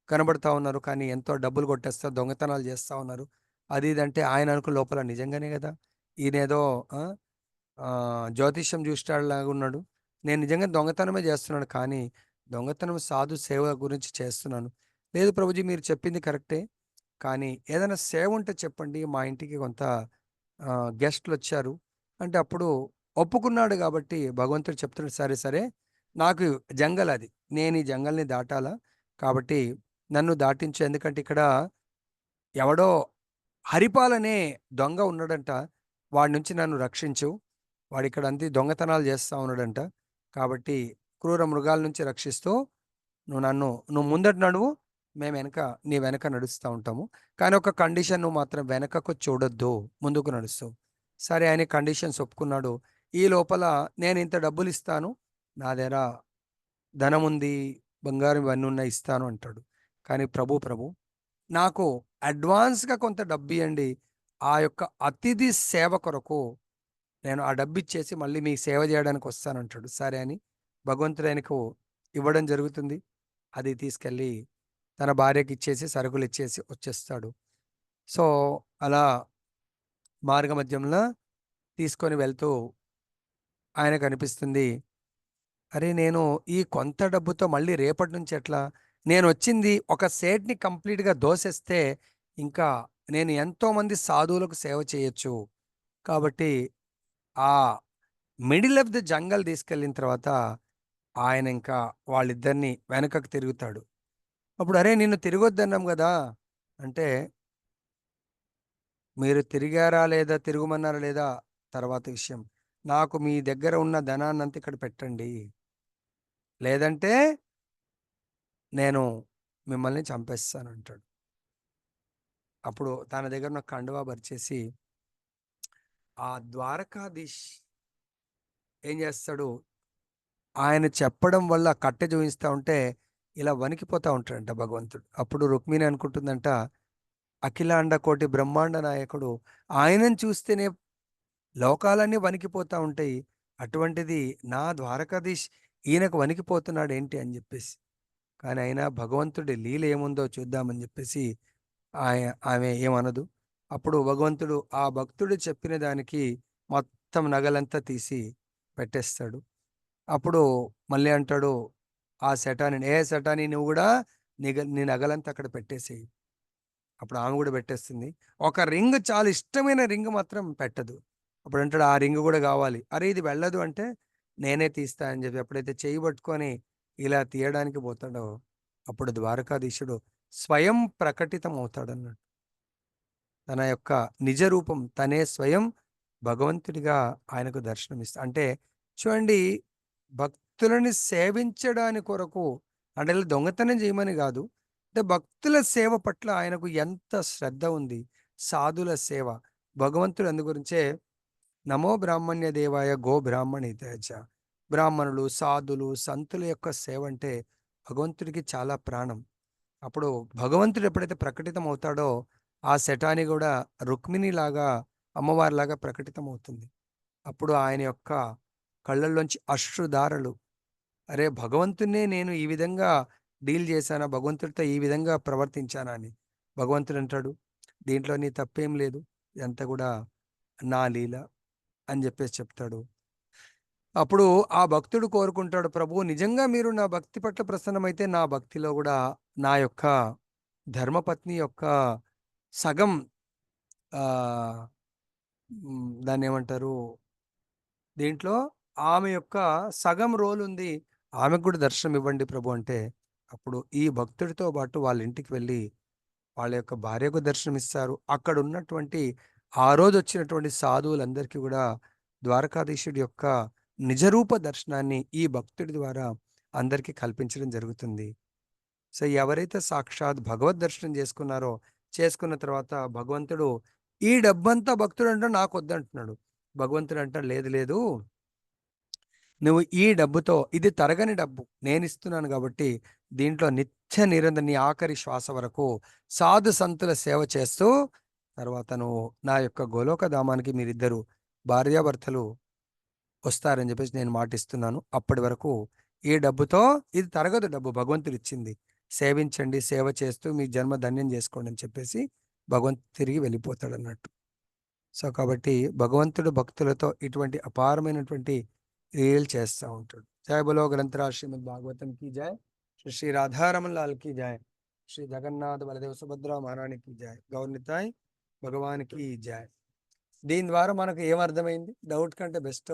కనబడతా ఉన్నారు, కానీ ఎంతో డబ్బులు కొట్టేస్తారు, దొంగతనాలు చేస్తూ ఉన్నారు, అది ఇది అంటే ఆయన అనుకు లోపల నిజంగానే కదా ఈయనేదో ఆ, ఆ, జ్యోతిష్యం చూసేలాగా ఉన్నాడు, నేను నిజంగా దొంగతనమే చేస్తున్నాను, కానీ దొంగతనం సాధు సేవ గురించి చేస్తున్నాను. లేదు ప్రభుజీ, మీరు చెప్పింది కరెక్టే, కానీ ఏదైనా సేవ ఉంటే చెప్పండి, మా ఇంటికి కొంత గెస్ట్లు వచ్చారు అంటే అప్పుడు ఒప్పుకున్నాడు. కాబట్టి భగవంతుడు చెప్తున్నాడు, సరే సరే, నాకు జంగల్ అది, నేను ఈ జంగల్ని దాటాలా, కాబట్టి నన్ను దాటించు, ఎందుకంటే ఇక్కడ ఎవడో హరిపాల్ అనే దొంగ ఉన్నాడంట, వాడి నుంచి నన్ను రక్షించు, వాడు ఇక్కడ అంతే దొంగతనాలు చేస్తూ ఉన్నాడంట, కాబట్టి క్రూర మృగాల నుంచి రక్షిస్తూ నువ్వు ముందట నడువు, మేము నీ వెనక నడుస్తూ ఉంటాము, కానీ ఒక కండిషన్, నువ్వు మాత్రం వెనకకు చూడొద్దు, ముందుకు నడుస్తావు. సరే, ఆయన కండిషన్స్ ఒప్పుకున్నాడు. ఈ లోపల నేను ఇంత డబ్బులు ఇస్తాను, నా దగ్గర ధనం ఉంది, బంగారం ఇవన్నీ ఉన్నాయి, ఇస్తాను అంటాడు. కానీ ప్రభు నాకు అడ్వాన్స్గా కొంత డబ్బు ఇవ్వండి, ఆ యొక్క అతిథి సేవ కొరకు నేను ఆ డబ్బు ఇచ్చేసి మళ్ళీ మీకు సేవ చేయడానికి వస్తానంటాడు. సరే అని భగవంతుడు ఆయనకు ఇవ్వడం జరుగుతుంది. అది తీసుకెళ్ళి తన భార్యకి ఇచ్చేసి సరుకులు ఇచ్చేసి వచ్చేస్తాడు. సో అలా మార్గ మధ్యంలో తీసుకొని వెళ్తూ ఆయనకు అనిపిస్తుంది, అరే నేను ఈ కొంత డబ్బుతో మళ్ళీ రేపటి నుంచి ఎట్లా, నేను వచ్చింది ఒక సేట్ని కంప్లీట్గా దోసేస్తే ఇంకా నేను ఎంతోమంది సాధువులకు సేవ చేయొచ్చు, కాబట్టి ఆ మిడిల్ ఆఫ్ ది జంగల్ తీసుకెళ్ళిన తర్వాత ఆయన ఇంకా వాళ్ళిద్దరిని వెనకకు తిరుగుతాడు. అప్పుడు అరే నిన్ను తిరగొద్దన్నాం కదా అంటే, మీరు తిరిగారా లేదా, తిరుగుమన్నారా లేదా తర్వాత విషయం, నాకు మీ దగ్గర ఉన్న ధనాన్నంతా ఇక్కడ పెట్టండి, లేదంటే నేను మిమ్మల్ని చంపేస్తాను అంటాడు. అప్పుడు తన దగ్గర ఉన్న కండువా పరిచేసి ఆ ద్వారకాధీష్ ఏం చేస్తాడు, ఆయన చెప్పడం వల్ల కట్టె చూపిస్తూ ఉంటే ఇలా వణికిపోతూ ఉంటాడంట భగవంతుడు. అప్పుడు రుక్మిణి అనుకుంటుందంట, అఖిలాండ కోటి బ్రహ్మాండ నాయకుడు, ఆయనను చూస్తేనే లోకాలన్నీ వణికిపోతూ ఉంటాయి, అటువంటిది నా ద్వారకాధీష్ ఈయనకు వణికిపోతున్నాడు ఏంటి అని చెప్పేసి. కానీ అయినా భగవంతుడి లీల ఏముందో చూద్దామని చెప్పేసి ఆమె ఏమనదు. అప్పుడు భగవంతుడు ఆ భక్తుడు చెప్పిన దానికి మొత్తం నగలంతా తీసి పెట్టేస్తాడు. అప్పుడు మళ్ళీ అంటాడు ఆ శటాని, ఏ శటాని నువ్వు కూడా నీ నగలంతా అక్కడ పెట్టేసేయి. అప్పుడు ఆమె కూడా పెట్టేస్తుంది. ఒక రింగ్, చాలా ఇష్టమైన రింగ్ మాత్రం పెట్టదు. అప్పుడు అంటాడు, ఆ రింగ్ కూడా కావాలి, అరే ఇది వెళ్ళదు అంటే నేనే తీస్తా అని చెప్పి ఎప్పుడైతే చేయి పట్టుకొని ఇలా తీయడానికి పోతాడో అప్పుడు ద్వారకాధీశుడు స్వయం ప్రకటితం అవుతాడన్నాడు. తన యొక్క నిజ రూపం తనే స్వయం భగవంతుడిగా ఆయనకు దర్శనమిస్తా అంటే చూడండి, భక్తులని సేవించడానికి కొరకు, అంటే ఇలా దొంగతనం చేయమని కాదు, అంటే భక్తుల సేవ పట్ల ఆయనకు ఎంత శ్రద్ధ ఉంది, సాధుల సేవ. భగవంతుడు అందు గురించే నమో బ్రాహ్మణ్య దేవాయ గో బ్రాహ్మణి తేజ, బ్రాహ్మణులు సాధులు సంతుల యొక్క సేవ అంటే భగవంతుడికి చాలా ప్రాణం. అప్పుడు భగవంతుడు ఎప్పుడైతే ప్రకటితం అవుతాడో ఆ శటాని కూడా రుక్మిణిలాగా అమ్మవారిలాగా ప్రకటితం అవుతుంది. అప్పుడు ఆయన యొక్క కళ్ళల్లోంచి అశ్రుధారలు, అరే భగవంతునే నేను ఈ విధంగా డీల్ చేశానా, భగవంతుడితో ఈ విధంగా ప్రవర్తించానా అని. భగవంతుడు అంటాడు, దీంట్లో నీ తప్పేం లేదు, ఇదంతా కూడా నా లీల అని చెప్పేసి చెప్తాడు. అప్పుడు ఆ భక్తుడు కోరుకుంటాడు, ప్రభు నిజంగా మీరు నా భక్తి పట్ల ప్రసన్నమైతే నా భక్తిలో కూడా నా యొక్క ధర్మపత్ని యొక్క సగం దాన్ని ఏమంటారు, దీంట్లో ఆమె యొక్క సగం రోల్ ఉంది, ఆమెకు కూడా దర్శనం ఇవ్వండి ప్రభు అంటే, అప్పుడు ఈ భక్తుడితో పాటు వాళ్ళ ఇంటికి వెళ్ళి వాళ్ళ యొక్క భార్యకు దర్శనం ఇస్తారు. అక్కడ ఉన్నటువంటి ఆ రోజు వచ్చినటువంటి సాధువులందరికీ కూడా ద్వారకాధీశుడి యొక్క నిజరూప దర్శనాన్ని ఈ భక్తుడి ద్వారా అందరికీ కల్పించడం జరుగుతుంది. సో ఎవరైతే సాక్షాత్ భగవద్ దర్శనం చేసుకున్న తర్వాత భగవంతుడు ఈ డబ్బంతా భక్తుడు అంటే నాకు వద్దంటున్నాడు. భగవంతుడు అంటాడు, లేదు లేదు, నువ్వు ఈ డబ్బుతో, ఇది తరగని డబ్బు నేను ఇస్తున్నాను కాబట్టి దీంట్లో నిత్య నిరంతర నీ ఆఖరి శ్వాస వరకు సాధు సంతుల సేవ చేస్తూ తర్వాత నువ్వు నా యొక్క గోలోక ధామానికి మీరిద్దరు భార్యాభర్తలు వస్తారని చెప్పేసి నేను మాటిస్తున్నాను. అప్పటి వరకు ఈ డబ్బుతో, ఇది తరగదు డబ్బు, భగవంతుడు ఇచ్చింది, సేవించండి, సేవ చేస్తూ మీ జన్మ ధన్యం చేసుకోండి అని చెప్పేసి భగవంతుడు తిరిగి వెళ్ళిపోతాడు అన్నట్టు. సో కాబట్టి భగవంతుడు భక్తులతో ఇటువంటి అపారమైనటువంటి లీలలు చేస్తూ ఉంటాడు. జయ బలో గ్రంథరాజ్ శ్రీమద్ భాగవతం కీ జయ, శ్రీ శ్రీ రాధారమన్ లాల్ కీ జయ, శ్రీ జగన్నాథ్ బలదేవ సుభద్ర మహారాణి కీ జయ, గౌర్నితాయ్ భగవానికి జయ. దీని ద్వారా మనకు ఏమర్థమైంది? డౌట్ కంటే బెస్ట్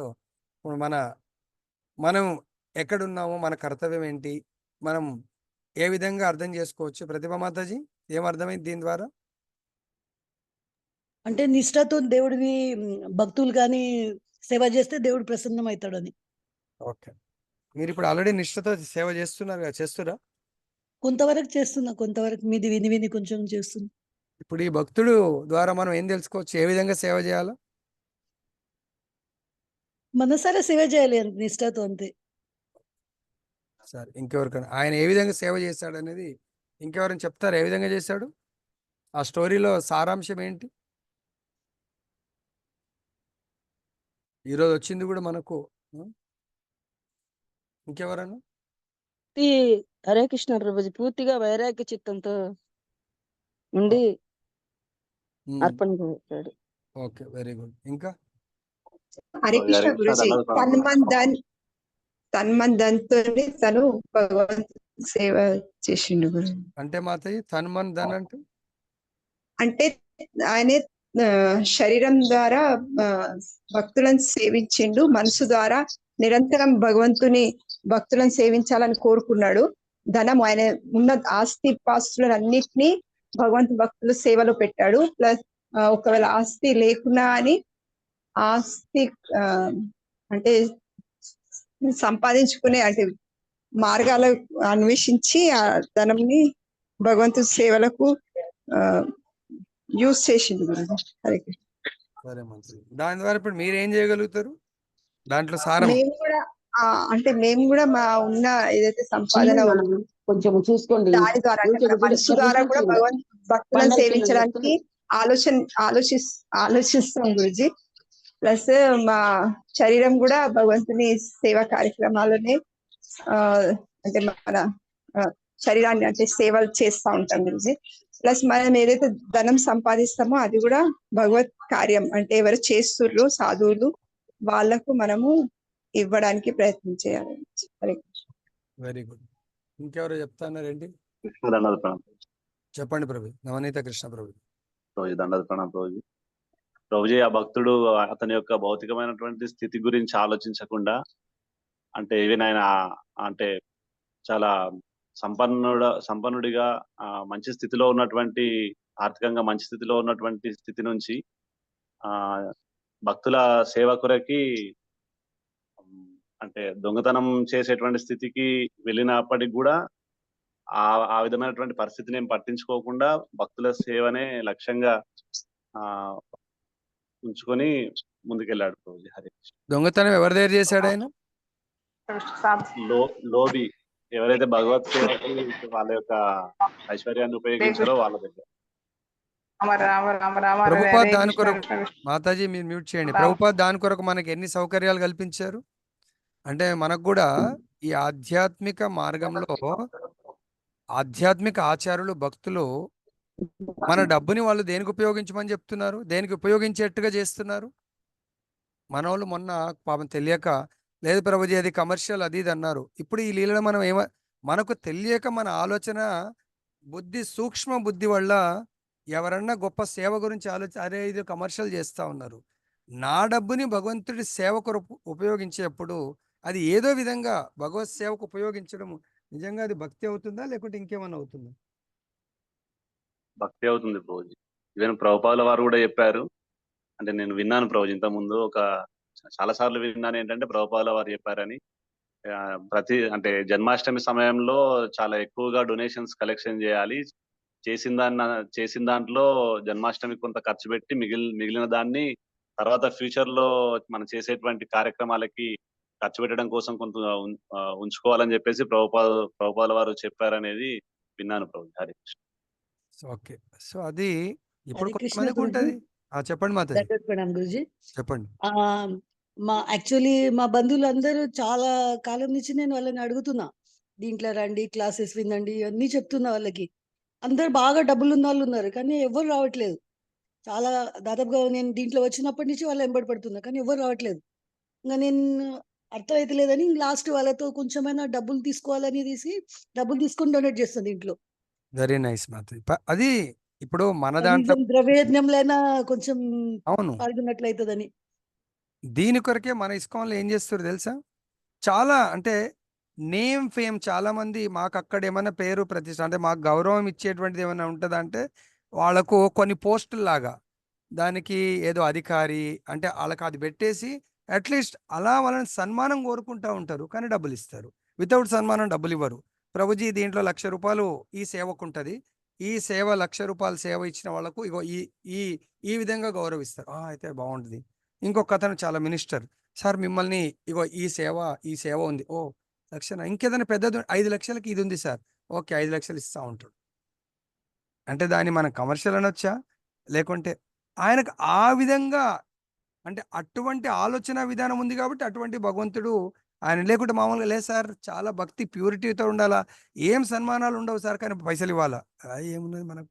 ఇప్పుడు మనం ఎక్కడున్నాము, మన కర్తవ్యం ఏంటి, మనం ఏ విధంగా అర్థం చేసుకోవచ్చు? ప్రతిభ మాతాజీ, ఏమర్థమైంది దీని ద్వారా? అంటే నిష్ఠతో దేవుడిని భక్తులు కానీ సేవ చేస్తే దేవుడు ప్రసన్నం అవుతాడని. ఓకే, మీరు ఇప్పుడు ఆల్రెడీ నిష్ఠతో సేవ చేస్తున్నారు కదా, చేస్తురా? కొంతవరకు చేస్తున్నా, కొంతవరకు మీది విని విని కొంచెం చేస్తున్నా. ఇప్పుడు ఈ భక్తుడు ద్వారా మనం ఏం తెలుసుకోవచ్చు, ఏ విధంగా సేవ చేయాలో? మనసారా సేవ చేయాలి అంత నిష్ఠతో, అంతే. సరే, ఇంకెవరికైనా ఆయన ఏ విధంగా సేవ చేశాడు అనేది ఇంకెవరైనా చెప్తారు? ఏ విధంగా చేశాడు, ఆ స్టోరీలో సారాంశం ఏంటి? ఈరోజు వచ్చింది కూడా మనకు ఇంకెవరన్నా? హరే కృష్ణ ప్రభుజీ పూర్తిగా వైరాగ్య చిత్తంతో ఉండి అర్పణ చేశాడు. Okay, very good. ఇంకా హరే కృష్ణ గురుజీ, తన్మన్తో తను భగవంతు సేవ చేసిండు గురు. అంటే మాతయ్య తన్మన్ ధన్ అంటే ఆయనే శరీరం ద్వారా భక్తులను సేవించిండు, మనసు ద్వారా నిరంతరం భక్తులను సేవించాలని కోరుకున్నాడు. ధనం, ఆయన ఉన్న ఆస్తి పాస్తులను అన్నిటినీ భక్తుల సేవలో పెట్టాడు. ప్లస్ ఒకవేళ ఆస్తి లేకున్నా అని ఆస్తి అంటే సంపాదించుకునే అంటే మార్గాలు అన్వేషించి ఆ ధనంని భగవంతుడి సేవలకు యూజ్ చేసింది గురుజీ. హరే కృష్ణ. సరే మంచిది. దాని ద్వారా ఇప్పుడు మీరు ఏం చేయగలుగుతారు దాంట్లో సారం? మేము కూడా మా ఉన్న ఏదైతే సంపాదన కొంచెం చూసుకోండి, దాని ద్వారా మనసు ద్వారా కూడా భక్తులను సేవించడానికి ఆలోచిస్తాం గురుజీ. ప్లస్ మా శరీరం కూడా భగవంతుని సేవా కార్యక్రమాలనే అంటే మన శరీరాన్ని అంటే సేవలు చేస్తూ ఉంటాం గురుజీ. ప్లస్ మనం ఏదైతే ధనం సంపాదిస్తామో అది కూడా భగవత్ కార్యం, అంటే ఎవరు చేస్తుర్రో సాధువులు వాళ్ళకు మనము ఇవ్వడానికి ప్రయత్నం చేయాలి. Very good. ఇంకెవరు చెప్తాన్నారేంటి? చెప్పండి ప్రభు. నవనీత కృష్ణ ప్రభు. దండది ప్రణాం ప్రభుజీ. ప్రభుజీ, ఆ భక్తుడు అతని యొక్క భౌతికమైనటువంటి స్థితి గురించి ఆలోచించకుండా, అంటే ఈవెన్ ఆయన అంటే చాలా సంపన్నుడిగా మంచి స్థితిలో ఉన్నటువంటి, ఆర్థికంగా మంచి స్థితిలో ఉన్నటువంటి స్థితి నుంచి భక్తుల సేవ కొరకి అంటే దొంగతనం చేసేటువంటి స్థితికి వెళ్ళినప్పటికి కూడా ఆ విధమైనటువంటి పరిస్థితిని ఏం పట్టించుకోకుండా భక్తుల సేవనే లక్ష్యంగా ఉంచుకొని ముందుకెళ్ళాడు ప్రభుజీ. హరే కృష్ణ. దొంగతనం ఎవరి దగ్గర చేశాడు ఆయన? లోబి ఎవరైతే భగవత్ సేవకి వాళ్ళ యొక్క ఐశ్వర్యాన్ని ఉపయోగించారో వాళ్ళ దగ్గర. ప్రభుపాద్ దాని కొరకు, మాతాజీ మీరు మ్యూట్ చేయండి. ప్రభుపాద్ దాని కొరకు మనకి ఎన్ని సౌకర్యాలు కల్పించారు అంటే, మనకు కూడా ఈ ఆధ్యాత్మిక మార్గంలో ఆధ్యాత్మిక ఆచారులు భక్తులు మన డబ్బుని వాళ్ళు దేనికి ఉపయోగించమని చెప్తున్నారు, దేనికి ఉపయోగించేట్టుగా చేస్తున్నారు. మన వాళ్ళు మొన్న పాపం తెలియక, లేదు ప్రభుజీ అది కమర్షియల్ అది ఇది అన్నారు. ఇప్పుడు ఈ లీలలో మనం మనకు తెలియక మన ఆలోచన సూక్ష్మ బుద్ధి వల్ల ఎవరన్నా గొప్ప సేవ గురించి అరే ఇది కమర్షియల్ చేస్తా ఉన్నారు. నా డబ్బుని భగవంతుడి సేవ కొరకు ఉపయోగించేప్పుడు అది ఏదో విధంగా భగవత్ సేవకు ఉపయోగించడం నిజంగా అది భక్తి అవుతుందా లేకుంటే ఇంకేమన్నా అవుతుందా? భక్తి అవుతుంది ప్రభుజీ. ఈవెన్ ప్రభుపాదుల వారు కూడా చెప్పారు. అంటే నేను విన్నాను ప్రభుజీ ఇంత ముందు చాలా సార్లు విన్నాను ఏంటంటే ప్రభుపాదుల వారు చెప్పారని, అంటే జన్మాష్టమి సమయంలో చాలా ఎక్కువగా డొనేషన్స్ కలెక్షన్ చేయాలి. చేసిన దాంట్లో జన్మాష్టమి కొంత ఖర్చు పెట్టి మిగిలిన దాన్ని తర్వాత ఫ్యూచర్ లో మనం చేసేటువంటి కార్యక్రమాలకి ఖర్చు పెట్టడం కోసం కొంత ఉంచుకోవాలని చెప్పేసి ప్రభుపాదుల వారు చెప్పారనేది విన్నాను ప్రభు. హరి కృష్ణ. ఓకే. సో అది ఇప్పుడు హరే కృష్ణ కొంతమందికి గురుజీ. ఉంటది. చెప్పండి మాతాజీ, దండవత్ ప్రణామ్ గురుజీ. చెప్పండి. యాక్చువల్లీ మా బంధువులందరూ చాలా కాలం నుంచి నేను వాళ్ళని అడుగుతున్నా, దీంట్లో రండి, క్లాసెస్ వినండి, అన్నీ చెప్తున్నా వాళ్ళకి. అందరు బాగా డబ్బులు ఉన్న వాళ్ళు ఉన్నారు, కానీ ఎవరు రావట్లేదు. చాలా దాదాపుగా నేను దీంట్లో వచ్చినప్పటి నుంచి వాళ్ళు వెంబడి పడుతున్నా, కానీ ఎవరు రావట్లేదు. ఇంకా నేను అర్థమైతలేదని లాస్ట్ వాళ్ళతో కొంచెమైనా డబ్బులు తీసుకోవాలని డబ్బులు తీసుకొని డొనేట్ చేస్తాను దీంట్లో. Very nice Mataji. అది ఇప్పుడు మన దాంట్లో కనీసం ద్రవ్యయజ్ఞంలైనా కొంచెం అవును, పాల్గొన్నట్లయితదని. దీని కొరకే మన ఇస్కాన్లో ఏం చేస్తారు తెలుసా? చాలా అంటే నేమ్ ఫేమ్ చాలా మంది మాకు అక్కడ ఏమైనా పేరు ప్రతిష్ట అంటే మాకు గౌరవం ఇచ్చేటువంటిది ఏమైనా ఉంటుందా అంటే వాళ్ళకు కొన్ని పోస్టులు లాగా దానికి ఏదో అధికారి అంటే వాళ్ళకి అది పెట్టేసి అట్లీస్ట్ అలా వాళ్ళని సన్మానం కోరుకుంటా ఉంటారు, కానీ డబ్బులు ఇస్తారు. వితౌట్ సన్మానం డబ్బులు ఇవ్వరు. ప్రభుజీ దీంట్లో 1,00,000 రూపాయలు ఈ సేవకు ఉంటుంది, ఈ సేవ 1,00,000 రూపాయల సేవ ఇచ్చిన వాళ్ళకు ఇగో ఈ ఈ ఈ విధంగా గౌరవిస్తారు. అయితే బాగుంటుంది. ఇంకొక అతను చాలా మినిస్టర్, సార్ మిమ్మల్ని ఇగో ఈ సేవ ఉంది, ఓ 1,00,000 ఇంకేదైనా పెద్దది 5 లక్షలకి ఇది ఉంది సార్, ఓకే 5 లక్షలు ఇస్తా ఉంటాడు. అంటే దాన్ని మనం కమర్షియల్ అనొచ్చా? లేకుంటే ఆయనకు ఆ విధంగా అంటే అటువంటి ఆలోచన విధానం ఉంది కాబట్టి అటువంటి భగవంతుడు ఆయన. లేకుంటే మామూలుగా లేదు సార్, చాలా భక్తి ప్యూరిటీతో ఉండాలా, ఏం సన్మానాలు ఉండవు సార్, కానీ పైసలు ఇవ్వాలా, ఏమున్నది మనకు.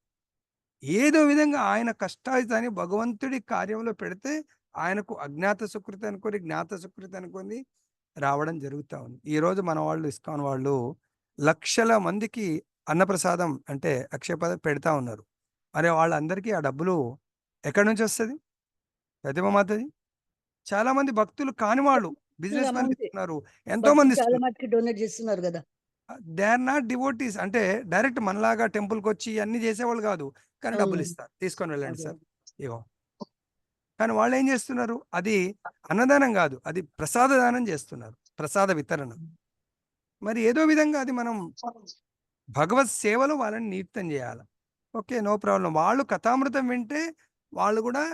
ఏదో విధంగా ఆయన కష్టాయితాన్ని భగవంతుడి కార్యంలో పెడితే ఆయనకు అజ్ఞాత సుకృతి అనుకొని జ్ఞాత సుకృతి అనుకొని రావడం జరుగుతూ ఉంది. ఈరోజు మన వాళ్ళు ఇస్కాన్ వాళ్ళు లక్షల మందికి అన్నప్రసాదం అంటే అక్షయపద పెడతా ఉన్నారు. మరి వాళ్ళందరికీ ఆ డబ్బులు ఎక్కడి నుంచి వస్తుంది? ప్రతిభ మాతది చాలా మంది భక్తులు కాని వాళ్ళు బిజినెస్ మ్యాన్ అమౌంట్ ఇస్తున్నారు, ఎంతో మంది చాలా ఇస్తున్నారు. మటుకు డొనేట్ చేస్తున్నారు కదా. దే ఆర్ నాట్ డివోటీస్, అంటే డైరెక్ట్ మనలాగా టెంపుల్కి వచ్చి అన్ని చేసేవాళ్ళు కాదు, కానీ డబ్బులు ఇస్తారు, తీసుకొని వెళ్ళండి అదే. సార్ ఇగో. కానీ వాళ్ళు ఏం చేస్తున్నారు? అది అన్నదానం కాదు, అది ప్రసాద దానం చేస్తున్నారు, ప్రసాద వితరణ. మరి ఏదో విధంగా అది మనం భగవత్ సేవలో వాళ్ళని నియుక్తం చేయాలి. Okay, no problem. వాళ్ళు కథామృతం వింటే వాళ్ళు కూడా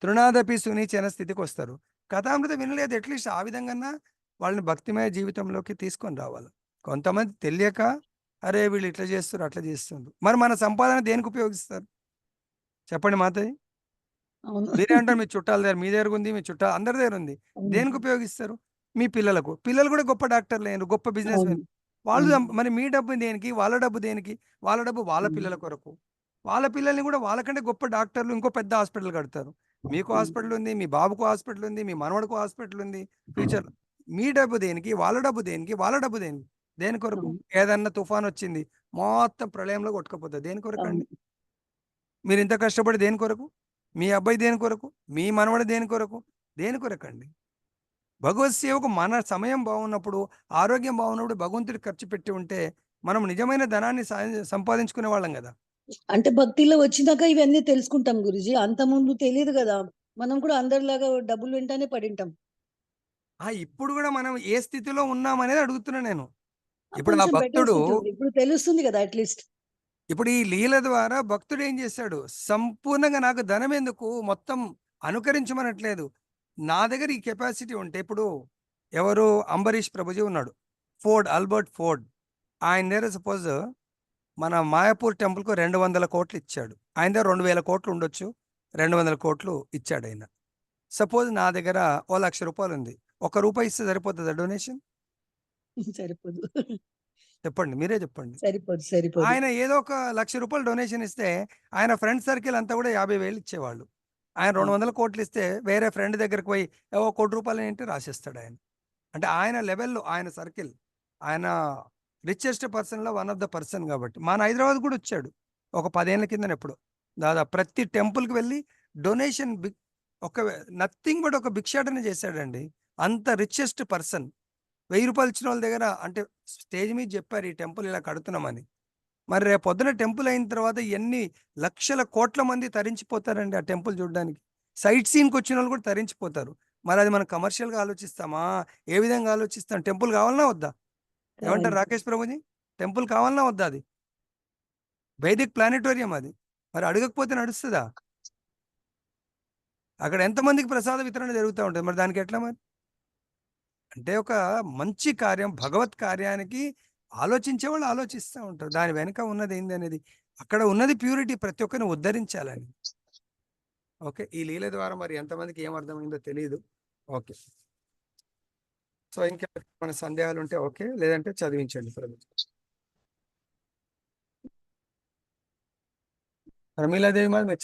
తృణాదపి సునీచన స్థితికి వస్తారు. కథామృతం వినలేదు, అట్లీస్ట్ ఆ విధంగా వాళ్ళని భక్తిమయ జీవితంలోకి తీసుకొని రావాలి. కొంతమంది తెలియక అరే వీళ్ళు ఇట్లా చేస్తారు అట్లా చేస్తున్నారు. మరి మన సంపాదన దేనికి ఉపయోగిస్తారు చెప్పండి మాతయ్య? అవును. మీరే అంటారు మీ చుట్టాల దగ్గర, మీ దగ్గర ఉంది, మీ చుట్టాలు అందరి దగ్గర ఉంది, దేనికి ఉపయోగిస్తారు? మీ పిల్లలు కూడా గొప్ప డాక్టర్లు అయినారు, గొప్ప బిజినెస్ అవును. వాళ్ళు. అవును. మరి మీ డబ్బు దేనికి? వాళ్ళ డబ్బు దేనికి? వాళ్ళ డబ్బు వాళ్ళ పిల్లల కొరకు. వాళ్ళ పిల్లల్ని కూడా వాళ్ళకంటే గొప్ప డాక్టర్లు ఇంకో పెద్ద హాస్పిటల్ కడతారు. మీకు హాస్పిటల్ ఉంది, మీ బాబుకు హాస్పిటల్ ఉంది, మీ మనవడికి హాస్పిటల్ ఉంది ఫ్యూచర్. మీ డబ్బు దేనికి? వాళ్ళ డబ్బు దేనికి? వాళ్ళ డబ్బు దేనికి? దేని కొరకు? ఏదన్నా తుఫాన్ వచ్చింది మొత్తం ప్రళయంలో కొట్టుకపోతుంది, దేని కొరకు అండి? మీరు ఇంత కష్టపడి దేని కొరకు? మీ అబ్బాయి దేని కొరకు? మీ మనవడు దేని కొరకు? దేని కొరకు అండి? భగవత్ సేవకు మన సమయం బాగున్నప్పుడు, ఆరోగ్యం బాగున్నప్పుడు భగవంతుడి ఖర్చు పెట్టి ఉంటే మనం నిజమైన ధనాన్ని సంపాదించుకునే వాళ్ళం కదా. అంటే భక్తిలో వచ్చినాక ఇవన్నీ తెలుసుకుంటాం గురుజీ, అంత ముందు తెలియదు కదా. మనం కూడా అందరిలాగా డబ్బులు వెంటనే పడింటాం. ఇప్పుడు కూడా మనం ఏ స్థితిలో ఉన్నాం అనేది అడుగుతున్నా నేను. ఇప్పుడు ఆ కొంచెం better భక్తుడు, స్థితి ఉంది. ఇప్పుడు తెలుస్తుంది కదా అట్లీస్ట్. ఇప్పుడు ఈ లీల ద్వారా భక్తుడు ఏం చేశాడు? సంపూర్ణంగా నాకు ధనం ఎందుకు, మొత్తం అనుకరించమనట్లేదు. నా దగ్గర ఈ కెపాసిటీ ఉంటే, ఇప్పుడు ఎవరు అంబరీష్ ప్రభుజీ ఉన్నాడు, ఆల్బర్ట్ ఫోర్డ్, ఆయన దగ్గర సపోజ్ మన మాయాపూర్ టెంపుల్కు 200 కోట్లు ఇచ్చాడు. ఆయన దగ్గర 2,000 కోట్లు ఉండొచ్చు, 200 కోట్లు ఇచ్చాడు ఆయన. సపోజ్ నా దగ్గర ఓ 1,00,000 రూపాయలు ఉంది, ₹1 ఇస్తే సరిపోతుందా డొనేషన్? సరిపోదు. చెప్పండి, మీరే చెప్పండి. సరిపోదు. ఆయన ఏదో ఒక 1,00,000 రూపాయలు డొనేషన్ ఇస్తే ఆయన ఫ్రెండ్ సర్కిల్ అంతా కూడా 50,000 ఇచ్చేవాళ్ళు. ఆయన 200 కోట్లు ఇస్తే వేరే ఫ్రెండ్ దగ్గరికి పోయి ₹1 కోటి ఏంటి రాసేస్తాడు ఆయన. అంటే ఆయన లెవెల్లో, ఆయన సర్కిల్, ఆయన రిచెస్ట్ పర్సన్లో వన్ ఆఫ్ ద పర్సన్ కాబట్టి. మన హైదరాబాద్ కూడా వచ్చాడు ఒక 10 ఏళ్ల కింద ఎప్పుడో. దాదాపు ప్రతి టెంపుల్కి వెళ్ళి డొనేషన్ ఒక నథింగ్ బట్ ఒక భిక్షాటన చేశాడండి. అంత రిచెస్ట్ పర్సన్. 1000 రూపాయలు ఇచ్చిన వాళ్ళ దగ్గర, అంటే స్టేజ్ మీద చెప్పారు ఈ టెంపుల్ ఇలా కడుతున్నామని. మరి రేపు పొద్దున టెంపుల్ అయిన తర్వాత ఎన్ని లక్షల కోట్ల మంది తరించిపోతారండి ఆ టెంపుల్ చూడడానికి. సైట్ సీన్కి వచ్చిన వాళ్ళు కూడా తరించిపోతారు. మరి అది మనం కమర్షియల్గా ఆలోచిస్తామా? ఏ విధంగా ఆలోచిస్తాం? టెంపుల్ కావాలన్నా వద్దా? ఏమంటారు రాకేష్ ప్రభుజీ? టెంపుల్ కావాలన్నా వద్దా? అది వైదిక్ ప్లానెటోరియం అది. మరి అడగకపోతే నడుస్తుందా? అక్కడ ఎంతమందికి ప్రసాద వితరణ జరుగుతూ ఉంటుంది, మరి దానికి ఎట్లా? మరి అంటే ఒక మంచి కార్యం, భగవత్ కార్యానికి ఆలోచించే వాళ్ళు ఆలోచిస్తూ ఉంటారు. దాని వెనుక ఉన్నది ఏంది అనేది, అక్కడ ఉన్నది ప్యూరిటీ, ప్రతి ఒక్కరిని ఉద్ధరించాలని. ఓకే, ఈ లీల ద్వారా మరి ఎంతమందికి ఏం అర్థమైందో తెలియదు. ఓకే, సో ఇంకా మన సందేహాలు ఉంటే ఓకే, లేదంటే చదివించండి. ప్రమీలాదేవి మరి మీరు